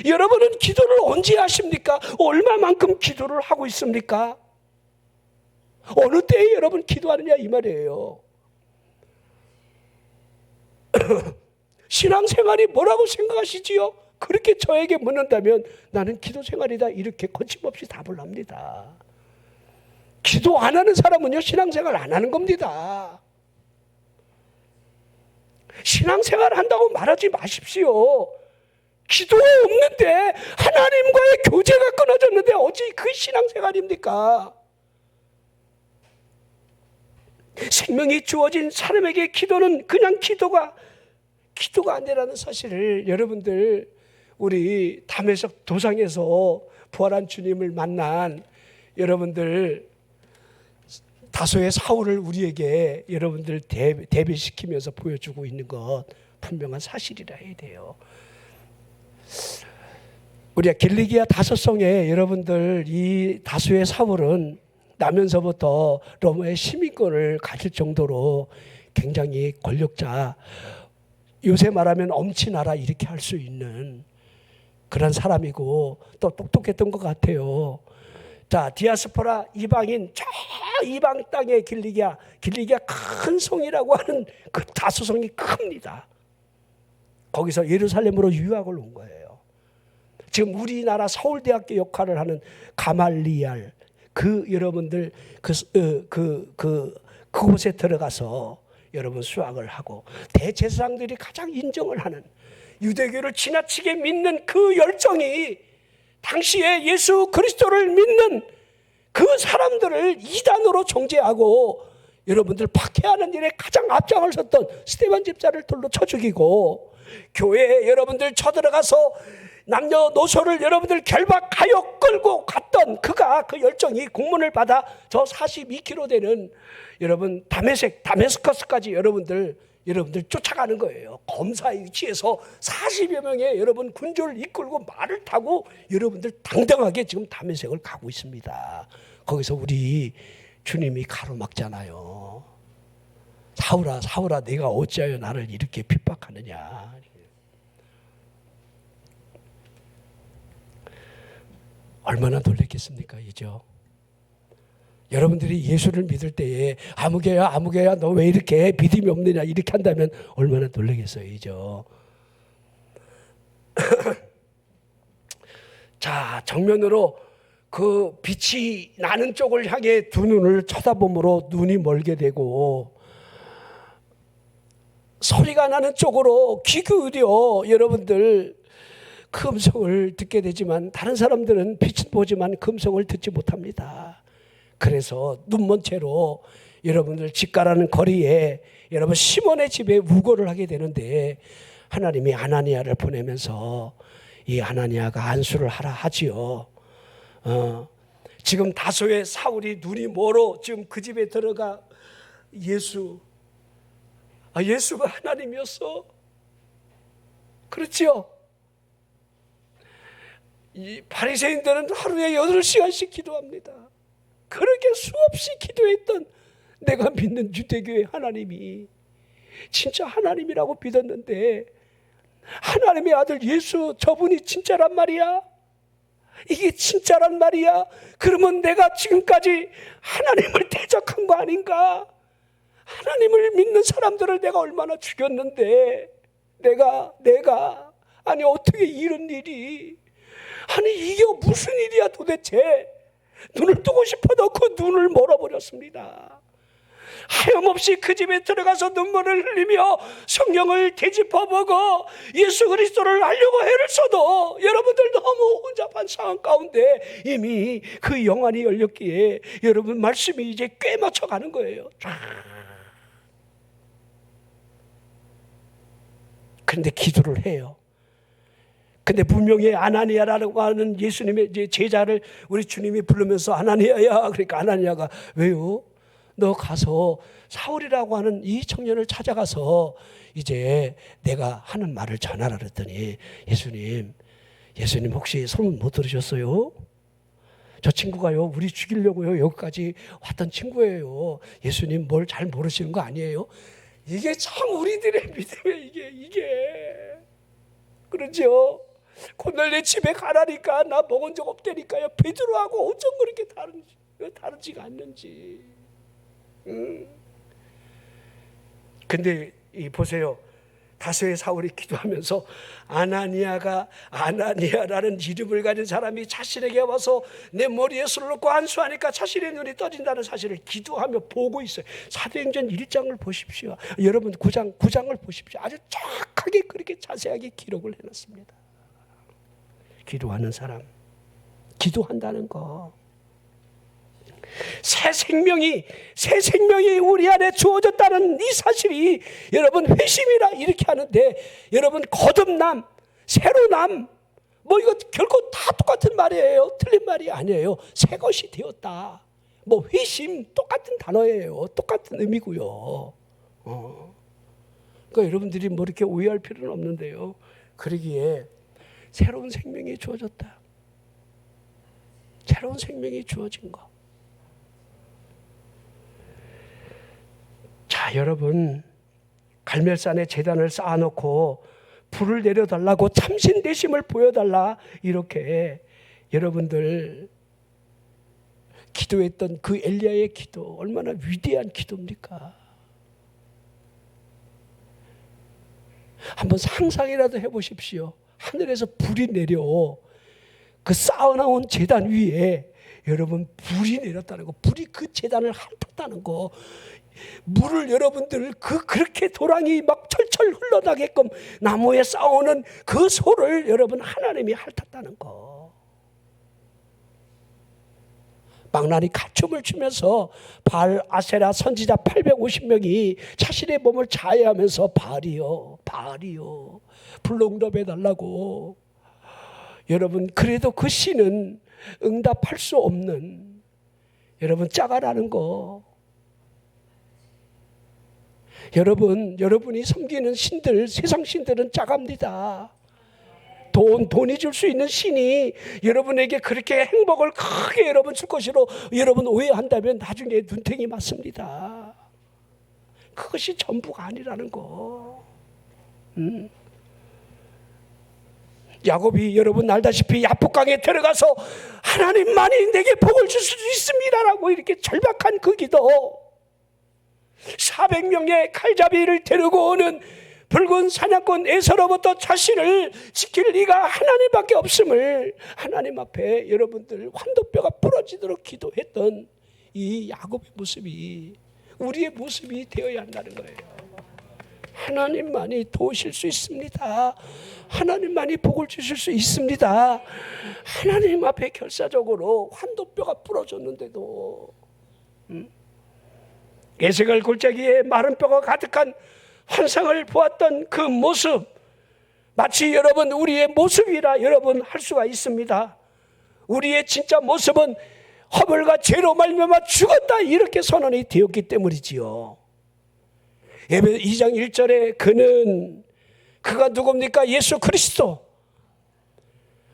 여러분은 기도를 언제 하십니까? 얼마만큼 기도를 하고 있습니까? 어느 때에 여러분 기도하느냐 이 말이에요. 신앙생활이 뭐라고 생각하시지요? 그렇게 저에게 묻는다면 나는 기도 생활이다 이렇게 거침없이 답을 합니다. 기도 안 하는 사람은요 신앙생활 안 하는 겁니다. 신앙생활 한다고 말하지 마십시오. 기도가 없는데 하나님과의 교제가 끊어졌는데 어찌 그 신앙생활입니까? 생명이 주어진 사람에게 기도는 그냥 기도가 아니라는 사실을 여러분들, 우리 담에석 도상에서 부활한 주님을 만난 여러분들 다소의 사울을 우리에게 여러분들 대비시키면서 보여주고 있는 것 분명한 사실이라 해야 돼요. 우리가 길리기아 다섯성에 여러분들 이 다수의 사울은 나면서부터 로마의 시민권을 가질 정도로 굉장히 권력자, 요새 말하면 엄친아라 이렇게 할 수 있는 그런 사람이고 또 똑똑했던 것 같아요. 자, 디아스포라 이방인, 저 이방 땅의 길리기아 큰 성이라고 하는 그 다수성이 큽니다. 거기서 예루살렘으로 유학을 온 거예요. 지금 우리나라 서울대학교 역할을 하는 가말리알, 여러분들 그곳에 들어가서 여러분 수학을 하고 대제사장들이 가장 인정을 하는 유대교를 지나치게 믿는 그 열정이 당시에 예수 그리스도를 믿는 그 사람들을 이단으로 정죄하고 여러분들 박해하는 일에 가장 앞장을 섰던 스데반 집사를 돌로 쳐 죽이고, 교회에 여러분들 쳐들어가서 남녀노소를 여러분들 결박하여 끌고 갔던 그가, 그 열정이 공문을 받아 저 42km 되는 여러분 다메스커스까지 여러분들 쫓아가는 거예요. 검사의 위치에서 40여 명의 여러분 군주를 이끌고 말을 타고 여러분들 당당하게 지금 다메섹을 가고 있습니다. 거기서 우리 주님이 가로막잖아요. 사울아 내가 어찌하여 나를 이렇게 핍박하느냐. 얼마나 놀랬겠습니까? 이죠. 여러분들이 예수를 믿을 때에 아무개야 너 왜 이렇게 믿음이 없느냐 이렇게 한다면 얼마나 놀라겠어요. 이죠. 자, 정면으로 그 빛이 나는 쪽을 향해 두 눈을 쳐다보므로 눈이 멀게 되고, 소리가 나는 쪽으로 귀 기울여 여러분들 그 음성을 듣게 되지만, 다른 사람들은 빛은 보지만 그 음성을 듣지 못합니다. 그래서 눈먼 채로 여러분들 집가라는 거리에 여러분 시몬의 집에 우거를 하게 되는데, 하나님이 아나니아를 보내면서 이 아나니아가 안수를 하라 하지요. 지금 다소의 사울이 눈이 멀어 지금 그 집에 들어가 예수가 하나님이었어. 그렇죠? 이 바리새인들은 하루에 8시간씩 기도합니다. 그렇게 수없이 기도했던 내가 믿는 유대교의 하나님이 진짜 하나님이라고 믿었는데, 하나님의 아들 예수 저분이 진짜란 말이야? 이게 진짜란 말이야? 그러면 내가 지금까지 하나님을 대적한 거 아닌가? 하나님을 믿는 사람들을 내가 얼마나 죽였는데, 내가 아니 어떻게 이런 일이, 아니 이게 무슨 일이야 도대체. 눈을 뜨고 싶어도 그 눈을 멀어버렸습니다. 하염없이 그 집에 들어가서 눈물을 흘리며 성경을 되짚어보고 예수 그리스도를 알려고 애를 써도 여러분들 너무 혼잡한 상황 가운데 이미 그 영안이 열렸기에 여러분 말씀이 이제 꽤 맞춰가는 거예요. 그런데 기도를 해요. 근데 분명히 아나니아라고 하는 예수님의 제자를 우리 주님이 부르면서 아나니아야, 그러니까 아나니아가 왜요? 너 가서 사울이라고 하는 이 청년을 찾아가서 이제 내가 하는 말을 전하라 그랬더니, 예수님 혹시 소문 못 들으셨어요? 저 친구가요 우리 죽이려고요 여기까지 왔던 친구예요. 예수님 뭘 잘 모르시는 거 아니에요? 이게 참 우리들의 믿음의 이게 그렇죠? 고넬레 집에 가라니까 나 먹은 적 없다니까요. 베드로하고 어쩜 그렇게 다르지가 않는지. 근데 보세요. 다소의 사울이 기도하면서 아나니아라는 이름을 가진 사람이 자신에게 와서 내 머리에 손을 놓고 안수하니까 자신의 눈이 떠진다는 사실을 기도하며 보고 있어요. 사도행전 1장을 보십시오. 여러분 9장을 보십시오. 아주 정확하게 그렇게 자세하게 기록을 해놨습니다. 기도하는 사람, 기도한다는 거, 새 생명이 우리 안에 주어졌다는 이 사실이 여러분 회심이라 이렇게 하는데, 여러분 거듭남, 새로남, 뭐 이거 결코 다 똑같은 말이에요. 틀린 말이 아니에요. 새 것이 되었다. 뭐 회심 똑같은 단어예요. 똑같은 의미고요. 그러니까 여러분들이 뭐 이렇게 오해할 필요는 없는데요. 그러기에 새로운 생명이 주어졌다. 새로운 생명이 주어진 거. 자, 여러분, 갈멜산에 제단을 쌓아놓고 불을 내려달라고 참신 되심을 보여달라, 이렇게 여러분들 기도했던 그 엘리야의 기도, 얼마나 위대한 기도입니까? 한번 상상이라도 해보십시오. 하늘에서 불이 내려 그 쌓아놓은 제단 위에 여러분 불이 내렸다는 거, 불이 그 제단을 핥았다는 거, 물을 여러분들 그렇게 도랑이 막 철철 흘러나게끔 나무에 쌓아오는 그 소를 여러분 하나님이 핥았다는 거. 망나니 가춤을 추면서 바알 아세라 선지자 850명이 자신의 몸을 자해하면서 바알이요, 바알이요, 불로 응답해달라고. 여러분, 그래도 그 씨는 응답할 수 없는, 여러분, 짜가라는 거. 여러분이 섬기는 신들, 세상 신들은 짜갑니다. 돈이 줄 수 있는 신이 여러분에게 그렇게 행복을 크게 여러분 줄 것으로 여러분 오해한다면 나중에 눈탱이 맞습니다. 그것이 전부가 아니라는 거. 야곱이 여러분 알다시피 야복강에 들어가서 하나님만이 내게 복을 줄 수도 있습니다라고 이렇게 절박한 그 기도, 400명의 칼잡이를 데리고 오는 붉은 사냥꾼 에서로부터 자신을 지킬 리가 하나님밖에 없음을 하나님 앞에 여러분들 환도뼈가 부러지도록 기도했던 이 야곱의 모습이 우리의 모습이 되어야 한다는 거예요. 하나님만이 도우실 수 있습니다. 하나님만이 복을 주실 수 있습니다. 하나님 앞에 결사적으로 환도뼈가 부러졌는데도 에세겔 골짜기에 마른 뼈가 가득한 환상을 보았던 그 모습, 마치 여러분 우리의 모습이라 여러분 할 수가 있습니다. 우리의 진짜 모습은 허물과 죄로 말미암아 죽었다, 이렇게 선언이 되었기 때문이지요. 예배 2장 1절에 그가 누굽니까? 예수 그리스도.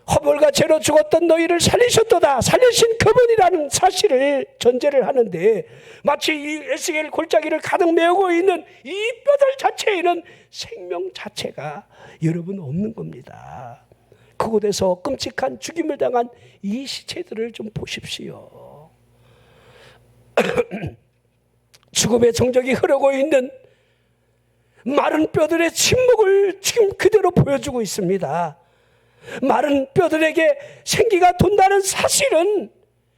허물과 죄로 죽었던 너희를 살리셨도다, 살리신 그분이라는 사실을 전제를 하는데, 마치 이 에스겔 골짜기를 가득 메우고 있는 이 뼈들 자체에는 생명 자체가 여러분 없는 겁니다. 그곳에서 끔찍한 죽임을 당한 이 시체들을 좀 보십시오. 죽음의 정적이 흐르고 있는 마른 뼈들의 침묵을 지금 그대로 보여주고 있습니다. 마른 뼈들에게 생기가 돈다는 사실은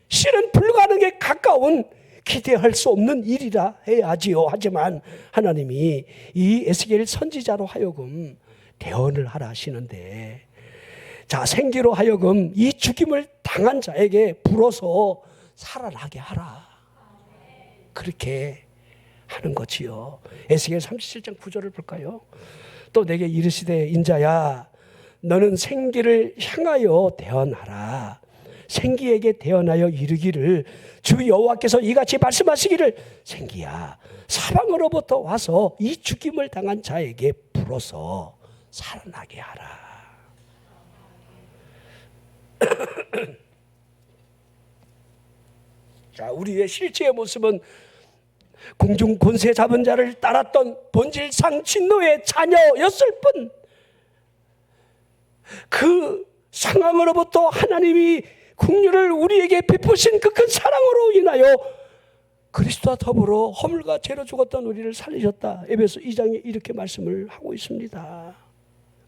실은 불가능에 가까운, 기대할 수 없는 일이라 해야지요. 하지만 하나님이 이 에스겔 선지자로 하여금 대언을 하라 하시는데, 자, 생기로 하여금 이 죽임을 당한 자에게 불어서 살아나게 하라, 그렇게 하는 거지요. 에스겔 37장 9절을 볼까요? 또 내게 이르시되 인자야, 너는 생기를 향하여 대언하라. 생기에게 대언하여 이르기를 주 여호와께서 이같이 말씀하시기를, 생기야, 사방으로부터 와서 이 죽임을 당한 자에게 불어서 살아나게 하라. 자, 우리의 실제의 모습은 공중 권세 잡은 자를 따랐던 본질상 진노의 자녀였을 뿐, 그 상황으로부터 하나님이 긍휼을 우리에게 베푸신 그 큰 사랑으로 인하여 그리스도와 더불어 허물과 죄로 죽었던 우리를 살리셨다. 에베소 2장에 이렇게 말씀을 하고 있습니다.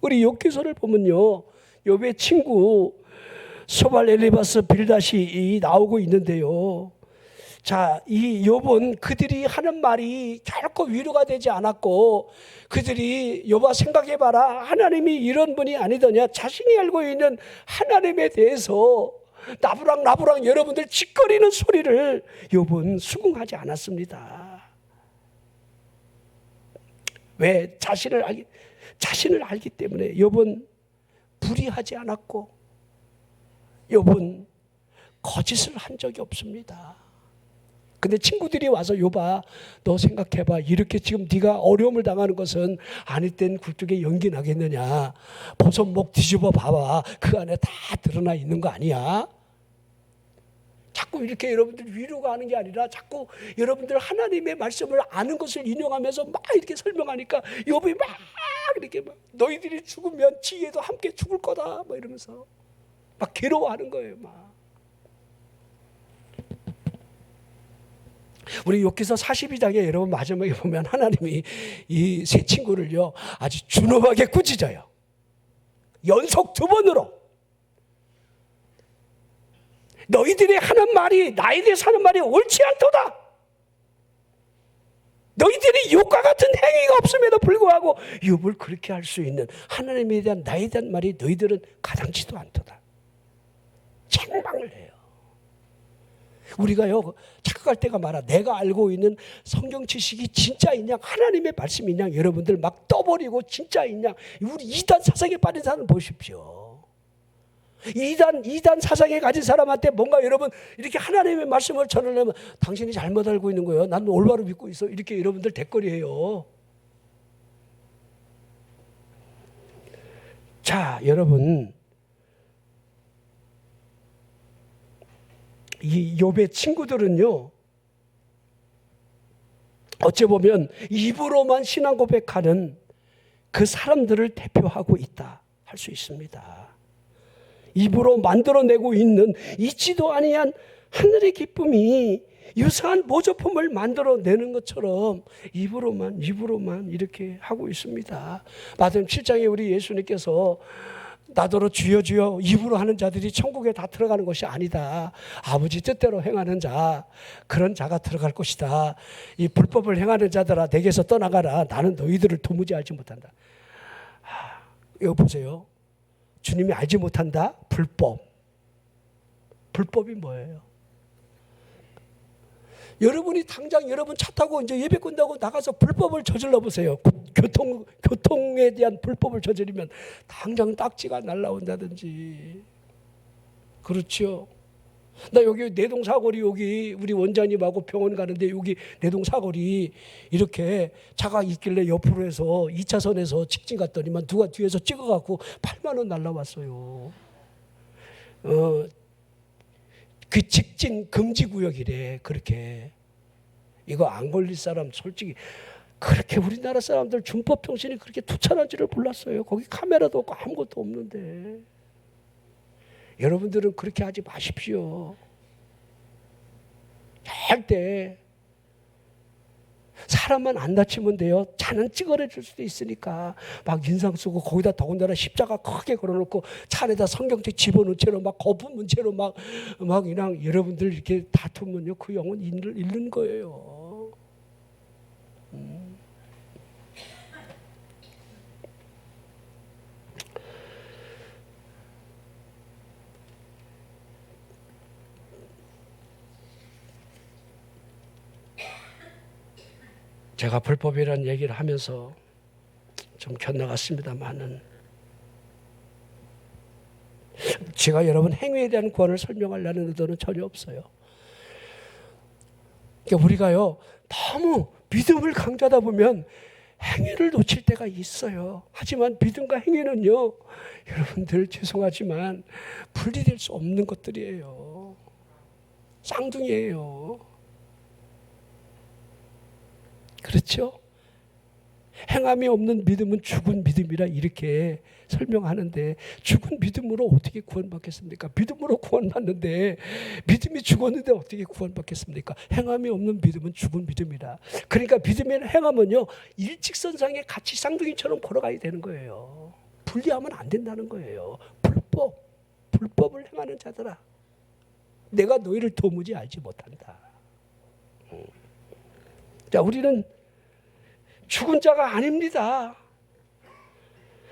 우리 욥기서를 보면요, 욥의 친구 소발 엘리바스 빌닷이 나오고 있는데요. 자, 이 욥은 그들이 하는 말이 결코 위로가 되지 않았고, 그들이 욥아 생각해봐라, 하나님이 이런 분이 아니더냐, 자신이 알고 있는 하나님에 대해서 나부랑 여러분들 짓거리는 소리를 욥은 수긍하지 않았습니다. 왜? 자신을 알기 때문에. 욥은 불의하지 않았고 욥은 거짓을 한 적이 없습니다. 근데 친구들이 와서 욥아 너 생각해봐. 이렇게 지금 네가 어려움을 당하는 것은 아닐 땐 굴뚝에 연기 나겠느냐. 버섯목 뒤집어 봐봐. 그 안에 다 드러나 있는 거 아니야. 자꾸 이렇게 여러분들 위로가 하는 게 아니라 자꾸 여러분들 하나님의 말씀을 아는 것을 인용하면서 막 이렇게 설명하니까 욥이 막 이렇게 막 너희들이 죽으면 지혜도 함께 죽을 거다 뭐 이러면서 막 괴로워하는 거예요. 막 우리 욥기서 42장에 여러분 마지막에 보면 하나님이 이 세 친구를요 아주 준엄하게 꾸짖어요. 연속 2번으로 너희들이 하는 말이 나에 대해서 하는 말이 옳지 않도다. 너희들이 욥과 같은 행위가 없음에도 불구하고 욥을 그렇게 할 수 있는 하나님에 대한 나에 대한 말이 너희들은 가당치도 않도다. 책망을 해요. 우리가요 착각할 때가 많아. 내가 알고 있는 성경 지식이 진짜이냐 하나님의 말씀이냐 여러분들 막 떠버리고 진짜이냐. 우리 이단 사상에 빠진 사람 보십시오. 이단 사상에 가진 사람한테 뭔가 여러분 이렇게 하나님의 말씀을 전하려면 당신이 잘못 알고 있는 거예요. 난 올바로 믿고 있어. 이렇게 여러분들 댓글이에요. 자, 여러분 이 욥의 친구들은요 어찌 보면 입으로만 신앙 고백하는 그 사람들을 대표하고 있다 할 수 있습니다. 입으로 만들어내고 있는 있지도 아니한 하늘의 기쁨이 유사한 모조품을 만들어내는 것처럼 입으로만 이렇게 하고 있습니다. 마태복음 7장에 우리 예수님께서 나더러 주여 주여 입으로 하는 자들이 천국에 다 들어가는 것이 아니다. 아버지 뜻대로 행하는 자 그런 자가 들어갈 것이다. 이 불법을 행하는 자들아 내게서 떠나가라. 나는 너희들을 도무지 알지 못한다. 이거 보세요. 주님이 알지 못한다? 불법이 뭐예요? 여러분이 당장 여러분 차 타고 이제 예배 끝나고 나가서 불법을 저질러 보세요. 교통에 대한 불법을 저지르면 당장 딱지가 날라온다든지. 그렇죠. 나 여기 내동 사거리 여기 우리 원장님하고 병원 가는데 여기 내동 사거리 이렇게 차가 있길래 옆으로 해서 2차선에서 직진 갔더니만 누가 뒤에서 찍어갖고 8만 원 날라왔어요. 그 직진 금지 구역이래. 그렇게 이거 안 걸릴 사람 솔직히 그렇게 우리나라 사람들 준법 정신이 그렇게 투철한 줄을 몰랐어요. 거기 카메라도 없고 아무것도 없는데. 여러분들은 그렇게 하지 마십시오. 절대 사람만 안 다치면 돼요. 차는 찌그러질 수도 있으니까 막 인상 쓰고 거기다 더군다나 십자가 크게 걸어놓고 차 안에다 성경책 집어넣은 채로 막 거품문 채로 막 그냥 여러분들 이렇게 다투면요 그 영혼 잃는 거예요. 제가 불법이라는 얘기를 하면서 좀 곁나갔습니다만은 제가 여러분 행위에 대한 구원을 설명하려는 의도는 전혀 없어요. 그러니까 우리가요 너무 믿음을 강조하다 보면 행위를 놓칠 때가 있어요. 하지만 믿음과 행위는요 여러분들 죄송하지만 분리될 수 없는 것들이에요. 쌍둥이에요. 그렇죠? 행함이 없는 믿음은 죽은 믿음이라 이렇게 설명하는데 죽은 믿음으로 어떻게 구원받겠습니까? 믿음으로 구원받는데 믿음이 죽었는데 어떻게 구원받겠습니까? 행함이 없는 믿음은 죽은 믿음이라. 그러니까 믿음의 행함은요 일직선상에 같이 쌍둥이처럼 걸어가야 되는 거예요. 분리하면 안 된다는 거예요. 불법을 행하는 자들아 내가 너희를 도무지 알지 못한다. 자, 우리는 죽은 자가 아닙니다.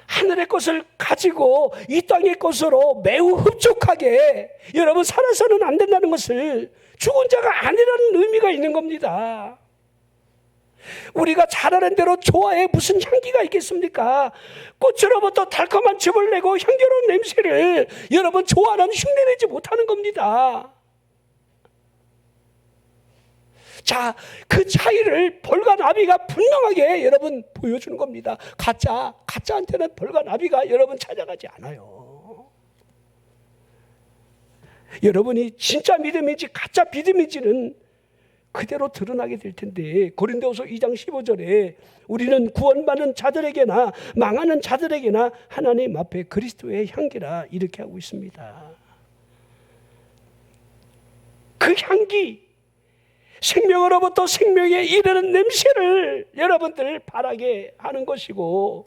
하늘의 것을 가지고 이 땅의 것으로 매우 흡족하게 여러분 살아서는 안 된다는 것을 죽은 자가 아니라는 의미가 있는 겁니다. 우리가 잘 아는 대로 조화에 무슨 향기가 있겠습니까? 꽃으로부터 달콤한 즙을 내고 향기로운 냄새를 여러분 조화는 흉내내지 못하는 겁니다. 자, 그 차이를 벌과 나비가 분명하게 여러분 보여주는 겁니다. 가짜한테는 벌과 나비가 여러분 찾아가지 않아요. 여러분이 진짜 믿음인지 가짜 믿음인지는 그대로 드러나게 될 텐데, 고린도후서 2장 15절에 우리는 구원받는 자들에게나 망하는 자들에게나 하나님 앞에 그리스도의 향기라 이렇게 하고 있습니다. 그 향기, 생명으로부터 생명에 이르는 냄새를 여러분들 바라게 하는 것이고,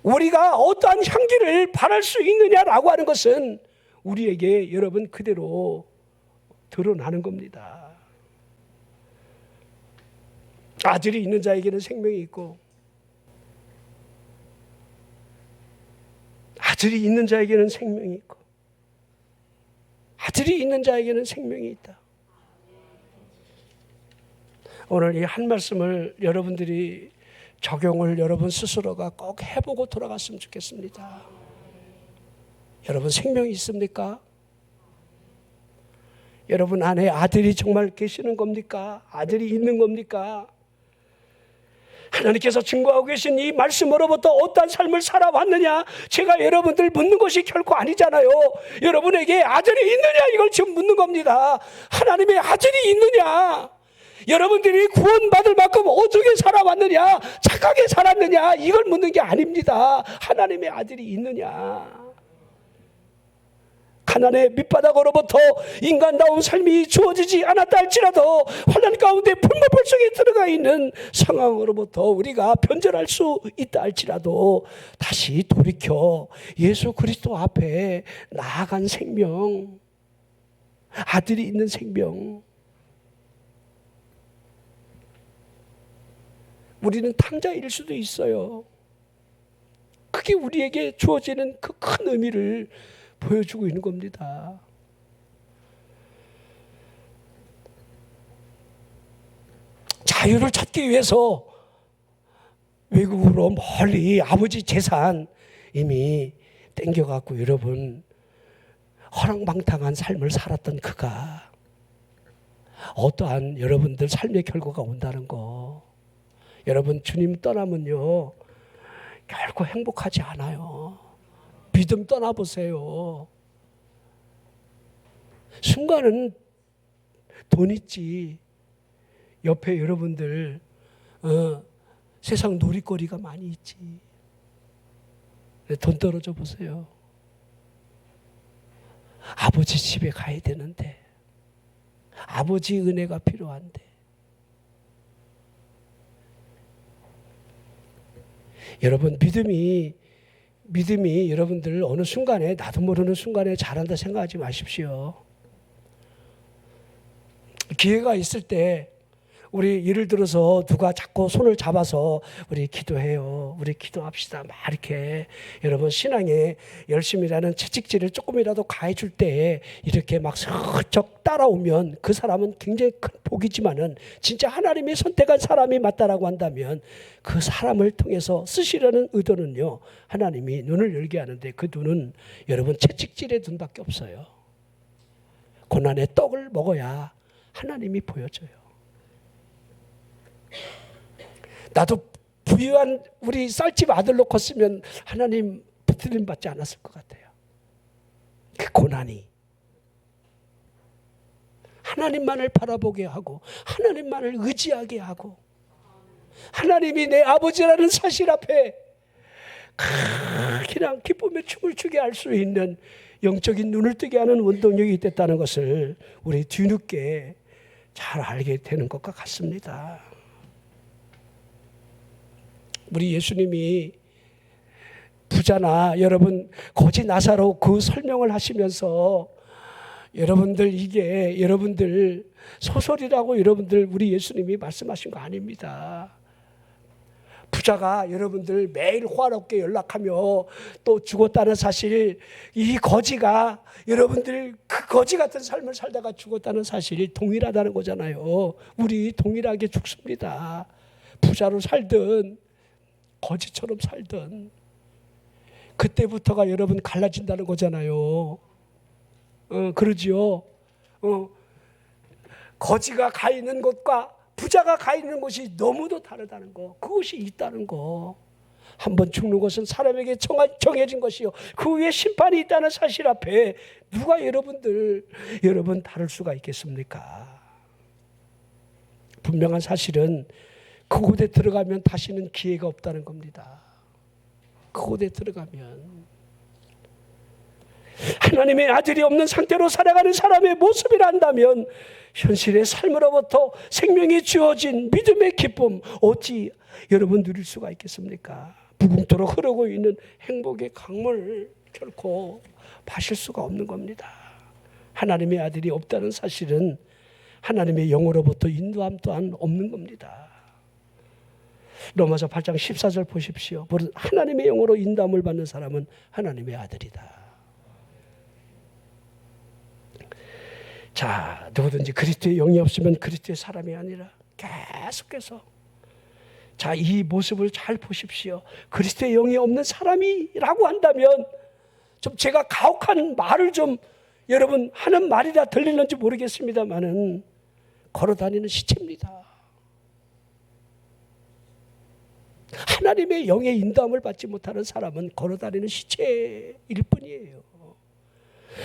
우리가 어떠한 향기를 바랄 수 있느냐라고 하는 것은 우리에게 여러분 그대로 드러나는 겁니다. 아들이 있는 자에게는 생명이 있고, 아들이 있는 자에게는 생명이 있고, 아들이 있는 자에게는 생명이 있다. 오늘 이 한 말씀을 여러분들이 적용을 여러분 스스로가 꼭 해보고 돌아갔으면 좋겠습니다. 여러분 생명이 있습니까? 여러분 안에 아들이 정말 계시는 겁니까? 아들이 있는 겁니까? 하나님께서 증거하고 계신 이 말씀으로부터 어떠한 삶을 살아왔느냐, 제가 여러분들 묻는 것이 결코 아니잖아요. 여러분에게 아들이 있느냐, 이걸 지금 묻는 겁니다. 하나님의 아들이 있느냐, 여러분들이 구원받을 만큼 어떻게 살아왔느냐, 착하게 살았느냐, 이걸 묻는 게 아닙니다. 하나님의 아들이 있느냐. 가난의 밑바닥으로부터 인간다운 삶이 주어지지 않았다 할지라도 환난 가운데 풀무불 속에 들어가 있는 상황으로부터 우리가 변절할 수 있다 할지라도 다시 돌이켜 예수 그리스도 앞에 나아간 생명, 아들이 있는 생명, 우리는 탕자일 수도 있어요. 그게 우리에게 주어지는 그 큰 의미를 보여주고 있는 겁니다. 자유를 찾기 위해서 외국으로 멀리 아버지 재산 이미 땡겨갖고 여러분 허랑방탕한 삶을 살았던 그가 어떠한 여러분들 삶의 결과가 온다는 거, 여러분 주님 떠나면요 결코 행복하지 않아요. 믿음 떠나보세요. 순간은 돈 있지, 옆에 여러분들 세상 놀이거리가 많이 있지. 돈 떨어져 보세요. 아버지 집에 가야 되는데, 아버지 은혜가 필요한데, 여러분 믿음이 여러분들 어느 순간에 나도 모르는 순간에 잘한다 생각하지 마십시오. 기회가 있을 때 우리 예를 들어서 누가 자꾸 손을 잡아서 우리 기도해요, 우리 기도합시다 막 이렇게 여러분 신앙에 열심이라는 채찍질을 조금이라도 가해줄 때 이렇게 막 슬쩍 따라오면 그 사람은 굉장히 큰 복이지만은 진짜 하나님이 선택한 사람이 맞다라고 한다면 그 사람을 통해서 쓰시려는 의도는요, 하나님이 눈을 열게 하는데 그 눈은 여러분 채찍질의 눈밖에 없어요. 고난의 떡을 먹어야 하나님이 보여줘요. 나도 부유한 우리 쌀집 아들로 컸으면 하나님 붙들림 받지 않았을 것 같아요. 그 고난이 하나님만을 바라보게 하고 하나님만을 의지하게 하고 하나님이 내 아버지라는 사실 앞에 그냥 기쁨의 춤을 추게 할 수 있는 영적인 눈을 뜨게 하는 원동력이 됐다는 것을 우리 뒤늦게 잘 알게 되는 것과 같습니다. 우리 예수님이 부자나 여러분 거지 나사로 그 설명을 하시면서 여러분들 이게 여러분들 소설이라고 여러분들 우리 예수님이 말씀하신 거 아닙니다. 부자가 여러분들 매일 호화롭게 연락하며 또 죽었다는 사실, 이 거지가 여러분들 그 거지 같은 삶을 살다가 죽었다는 사실이 동일하다는 거잖아요. 우리 동일하게 죽습니다. 부자로 살든 거지처럼 살든 그때부터가 여러분 갈라진다는 거잖아요. 그러지요. 거지가 가 있는 곳과 부자가 가 있는 곳이 너무도 다르다는 거, 그것이 있다는 거. 한번 죽는 것은 사람에게 정해진 것이요, 그 위에 심판이 있다는 사실 앞에 누가 여러분 다룰 수가 있겠습니까? 분명한 사실은 그곳에 들어가면 다시는 기회가 없다는 겁니다. 그곳에 들어가면 하나님의 아들이 없는 상태로 살아가는 사람의 모습이라 한다면 현실의 삶으로부터 생명이 주어진 믿음의 기쁨 어찌 여러분 누릴 수가 있겠습니까? 무궁토록 흐르고 있는 행복의 강물 결코 마실 수가 없는 겁니다. 하나님의 아들이 없다는 사실은 하나님의 영으로부터 인도함 또한 없는 겁니다. 로마서 8장 14절 보십시오. 하나님의 영으로 인도함을 받는 사람은 하나님의 아들이다. 자, 누구든지 그리스도의 영이 없으면 그리스도의 사람이 아니라 계속해서, 자, 이 모습을 잘 보십시오. 그리스도의 영이 없는 사람이라고 한다면 좀 제가 가혹한 말을 좀 여러분 하는 말이라 들리는지 모르겠습니다만은 걸어다니는 시체입니다. 하나님의 영의 인도함을 받지 못하는 사람은 걸어다니는 시체일 뿐이에요.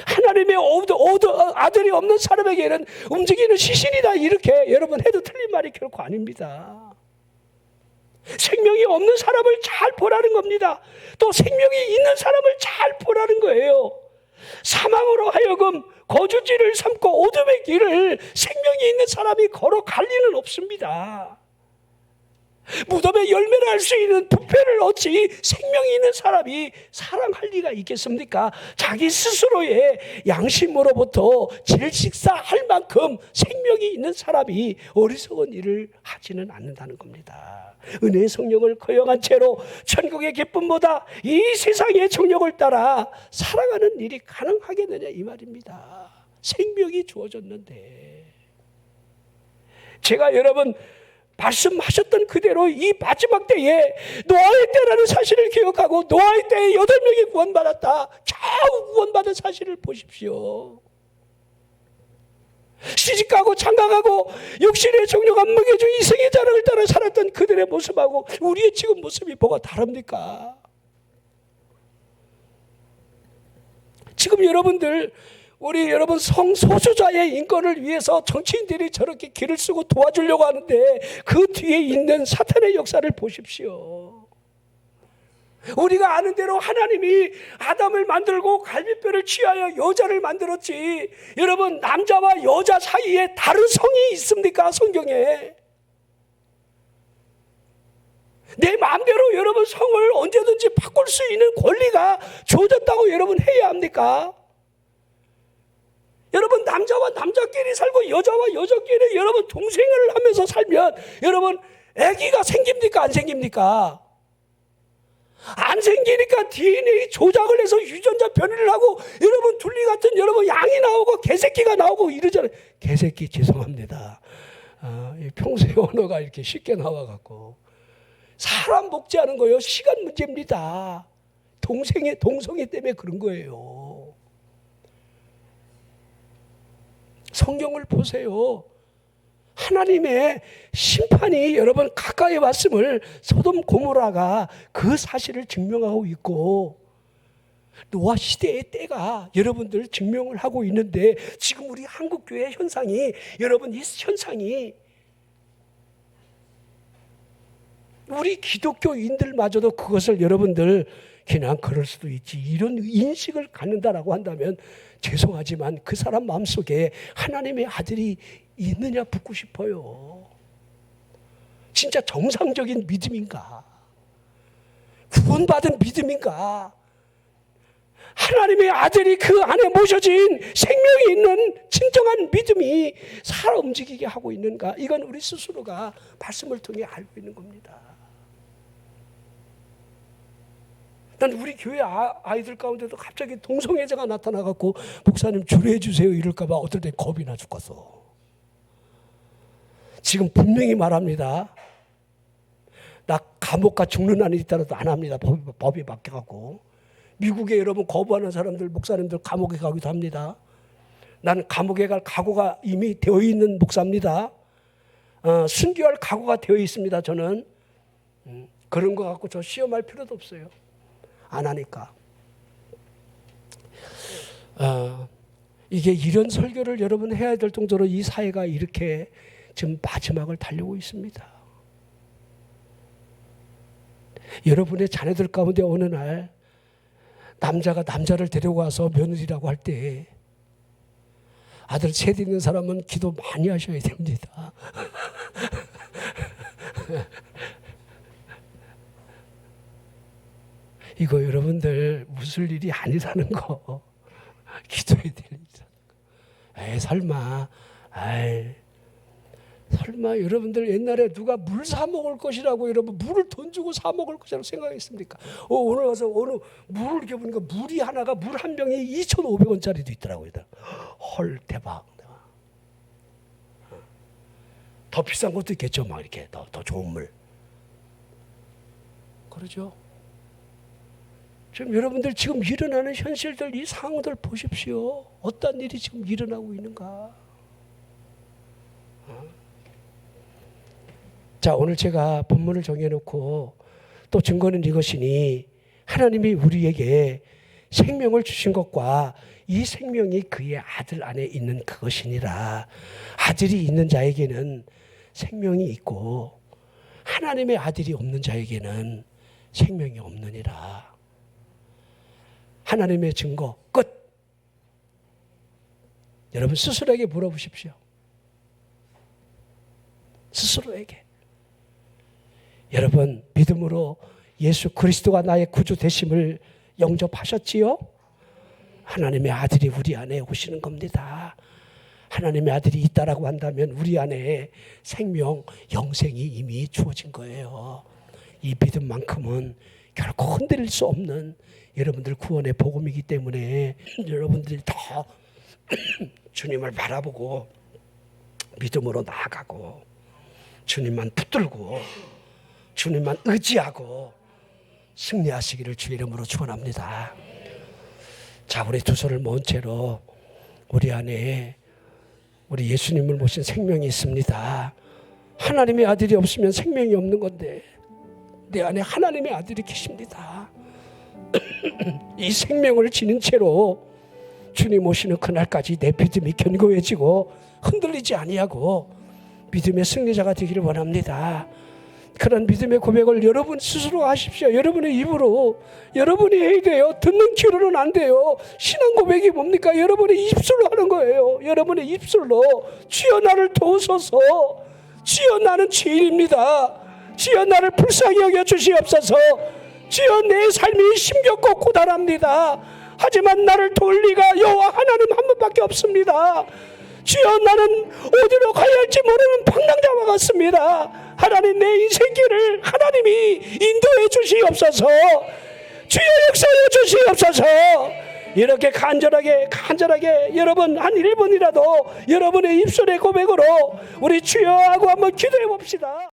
하나님의 아들이 없는 사람에게는 움직이는 시신이다, 이렇게 여러분 해도 틀린 말이 결코 아닙니다. 생명이 없는 사람을 잘 보라는 겁니다. 또 생명이 있는 사람을 잘 보라는 거예요. 사망으로 하여금 거주지를 삼고 어둠의 길을 생명이 있는 사람이 걸어갈 리는 없습니다. 무덤의 열매를 알 수 있는 부패를 얻지 생명이 있는 사람이 사랑할 리가 있겠습니까? 자기 스스로의 양심으로부터 질식사할 만큼 생명이 있는 사람이 어리석은 일을 하지는 않는다는 겁니다. 은혜의 성령을 거역한 채로 천국의 기쁨보다 이 세상의 정욕을 따라 살아가는 일이 가능하겠느냐, 이 말입니다. 생명이 주어졌는데, 제가 여러분 말씀하셨던 그대로 이 마지막 때에 노아의 때라는 사실을 기억하고 노아의 때에 8명이 구원받았다, 겨우 구원받은 사실을 보십시오. 시집가고 장가가고 육신의 정욕과 먹여준 이생의 자랑을 따라 살았던 그들의 모습하고 우리의 지금 모습이 뭐가 다릅니까? 지금 우리 여러분 성소수자의 인권을 위해서 정치인들이 저렇게 길을 쓰고 도와주려고 하는데 그 뒤에 있는 사탄의 역사를 보십시오. 우리가 아는 대로 하나님이 아담을 만들고 갈비뼈를 취하여 여자를 만들었지, 여러분 남자와 여자 사이에 다른 성이 있습니까? 성경에 내 마음대로 여러분 성을 언제든지 바꿀 수 있는 권리가 주어졌다고 여러분 해야 합니까? 여러분 남자와 남자끼리 살고 여자와 여자끼리 여러분 동생을 하면서 살면 여러분 아기가 생깁니까? 안 생깁니까? 안 생기니까 DNA 조작을 해서 유전자 변이를 하고 여러분 둘리 같은 여러분 양이 나오고 개새끼가 나오고 이러잖아요. 개새끼 죄송합니다. 평소의 언어가 이렇게 쉽게 나와갖고 사람 복제하는 거예요. 시간 문제입니다. 동성애 때문에 그런 거예요. 성경을 보세요. 하나님의 심판이 여러분 가까이 왔음을 소돔 고모라가 그 사실을 증명하고 있고 노아 시대의 때가 여러분들 증명을 하고 있는데 지금 우리 한국교회 현상이 여러분 이 현상이 우리 기독교인들마저도 그것을 여러분들 그냥 그럴 수도 있지 이런 인식을 갖는다라고 한다면 죄송하지만 그 사람 마음속에 하나님의 아들이 있느냐 묻고 싶어요. 진짜 정상적인 믿음인가? 구원받은 믿음인가? 하나님의 아들이 그 안에 모셔진 생명이 있는 진정한 믿음이 살아 움직이게 하고 있는가? 이건 우리 스스로가 말씀을 통해 알고 있는 겁니다. 난 우리 교회 아이들 가운데도 갑자기 동성애자가 나타나갖고 목사님 주례해 주세요 이럴까봐 어떨 때 겁이 나 죽겠어. 지금 분명히 말합니다. 나 감옥 가 죽는 날이 있더라도 안 합니다. 법이 바뀌어갖고 미국에 여러분 거부하는 사람들 목사님들 감옥에 가기도 합니다. 나는 감옥에 갈 각오가 이미 되어 있는 목사입니다. 순교할 각오가 되어 있습니다. 저는 그런 거 갖고 저 시험할 필요도 없어요. 안 하니까. 이게 이런 설교를 여러분 해야 될 정도로 이 사회가 이렇게 지금 마지막을 달리고 있습니다. 여러분의 자녀들 가운데 어느 날 남자가 남자를 데려와서 며느리라고 할 때 아들 셋 있는 사람은 기도 많이 하셔야 됩니다. 이거 여러분들 웃을 일이 아니라는 거 기도해야 될 일이라는 거. 설마 설마 여러분들 옛날에 누가 물 사 먹을 것이라고 여러분 물을 돈 주고 사 먹을 것이라고 생각했습니까? 오늘 가서 어느 물을 이렇게 보니까 물이 하나가 물 한 병이 2,500원짜리도 있더라고요. 헐 대박. 더 비싼 것도 있겠죠. 막 이렇게 더 좋은 물. 그러죠. 지금 여러분들 지금 일어나는 현실들 이 상황들 보십시오. 어떤 일이 지금 일어나고 있는가. 자, 오늘 제가 본문을 정해놓고 또 증거는 이것이니 하나님이 우리에게 생명을 주신 것과 이 생명이 그의 아들 안에 있는 그것이니라. 아들이 있는 자에게는 생명이 있고 하나님의 아들이 없는 자에게는 생명이 없느니라. 하나님의 증거 끝. 여러분 스스로에게 물어보십시오. 스스로에게. 여러분 믿음으로 예수 그리스도가 나의 구주 되심을 영접하셨지요? 하나님의 아들이 우리 안에 오시는 겁니다. 하나님의 아들이 있다라고 한다면 우리 안에 생명, 영생이 이미 주어진 거예요. 이 믿음만큼은 결코 흔들릴 수 없는 여러분들 구원의 복음이기 때문에 여러분들이 더 주님을 바라보고 믿음으로 나아가고 주님만 붙들고 주님만 의지하고 승리하시기를 주의 이름으로 축원합니다. 자, 우리 두 손을 모은 채로 우리 안에 우리 예수님을 모신 생명이 있습니다. 하나님의 아들이 없으면 생명이 없는 건데 내 안에 하나님의 아들이 계십니다. 이 생명을 지닌 채로 주님 오시는 그날까지 내 믿음이 견고해지고 흔들리지 아니하고 믿음의 승리자가 되기를 원합니다. 그런 믿음의 고백을 여러분 스스로 하십시오. 여러분의 입으로 여러분이 해야 돼요. 듣는 귀로는 안 돼요. 신앙 고백이 뭡니까? 여러분의 입술로 하는 거예요. 여러분의 입술로 주여 나를 도우소서. 주여 나는 죄인입니다. 주여 나를 불쌍히 여겨 주시옵소서. 주여 내 삶이 힘겹고 고단합니다. 하지만 나를 도울 리가 여호와 하나님 한 분밖에 없습니다. 주여 나는 어디로 가야 할지 모르는 방랑자와 같습니다. 하나님 내 인생길을 하나님이 인도해 주시옵소서. 주여 역사해 주시옵소서. 이렇게 간절하게 여러분 한 1분이라도 여러분의 입술의 고백으로 우리 주여 하고 한번 기도해 봅시다.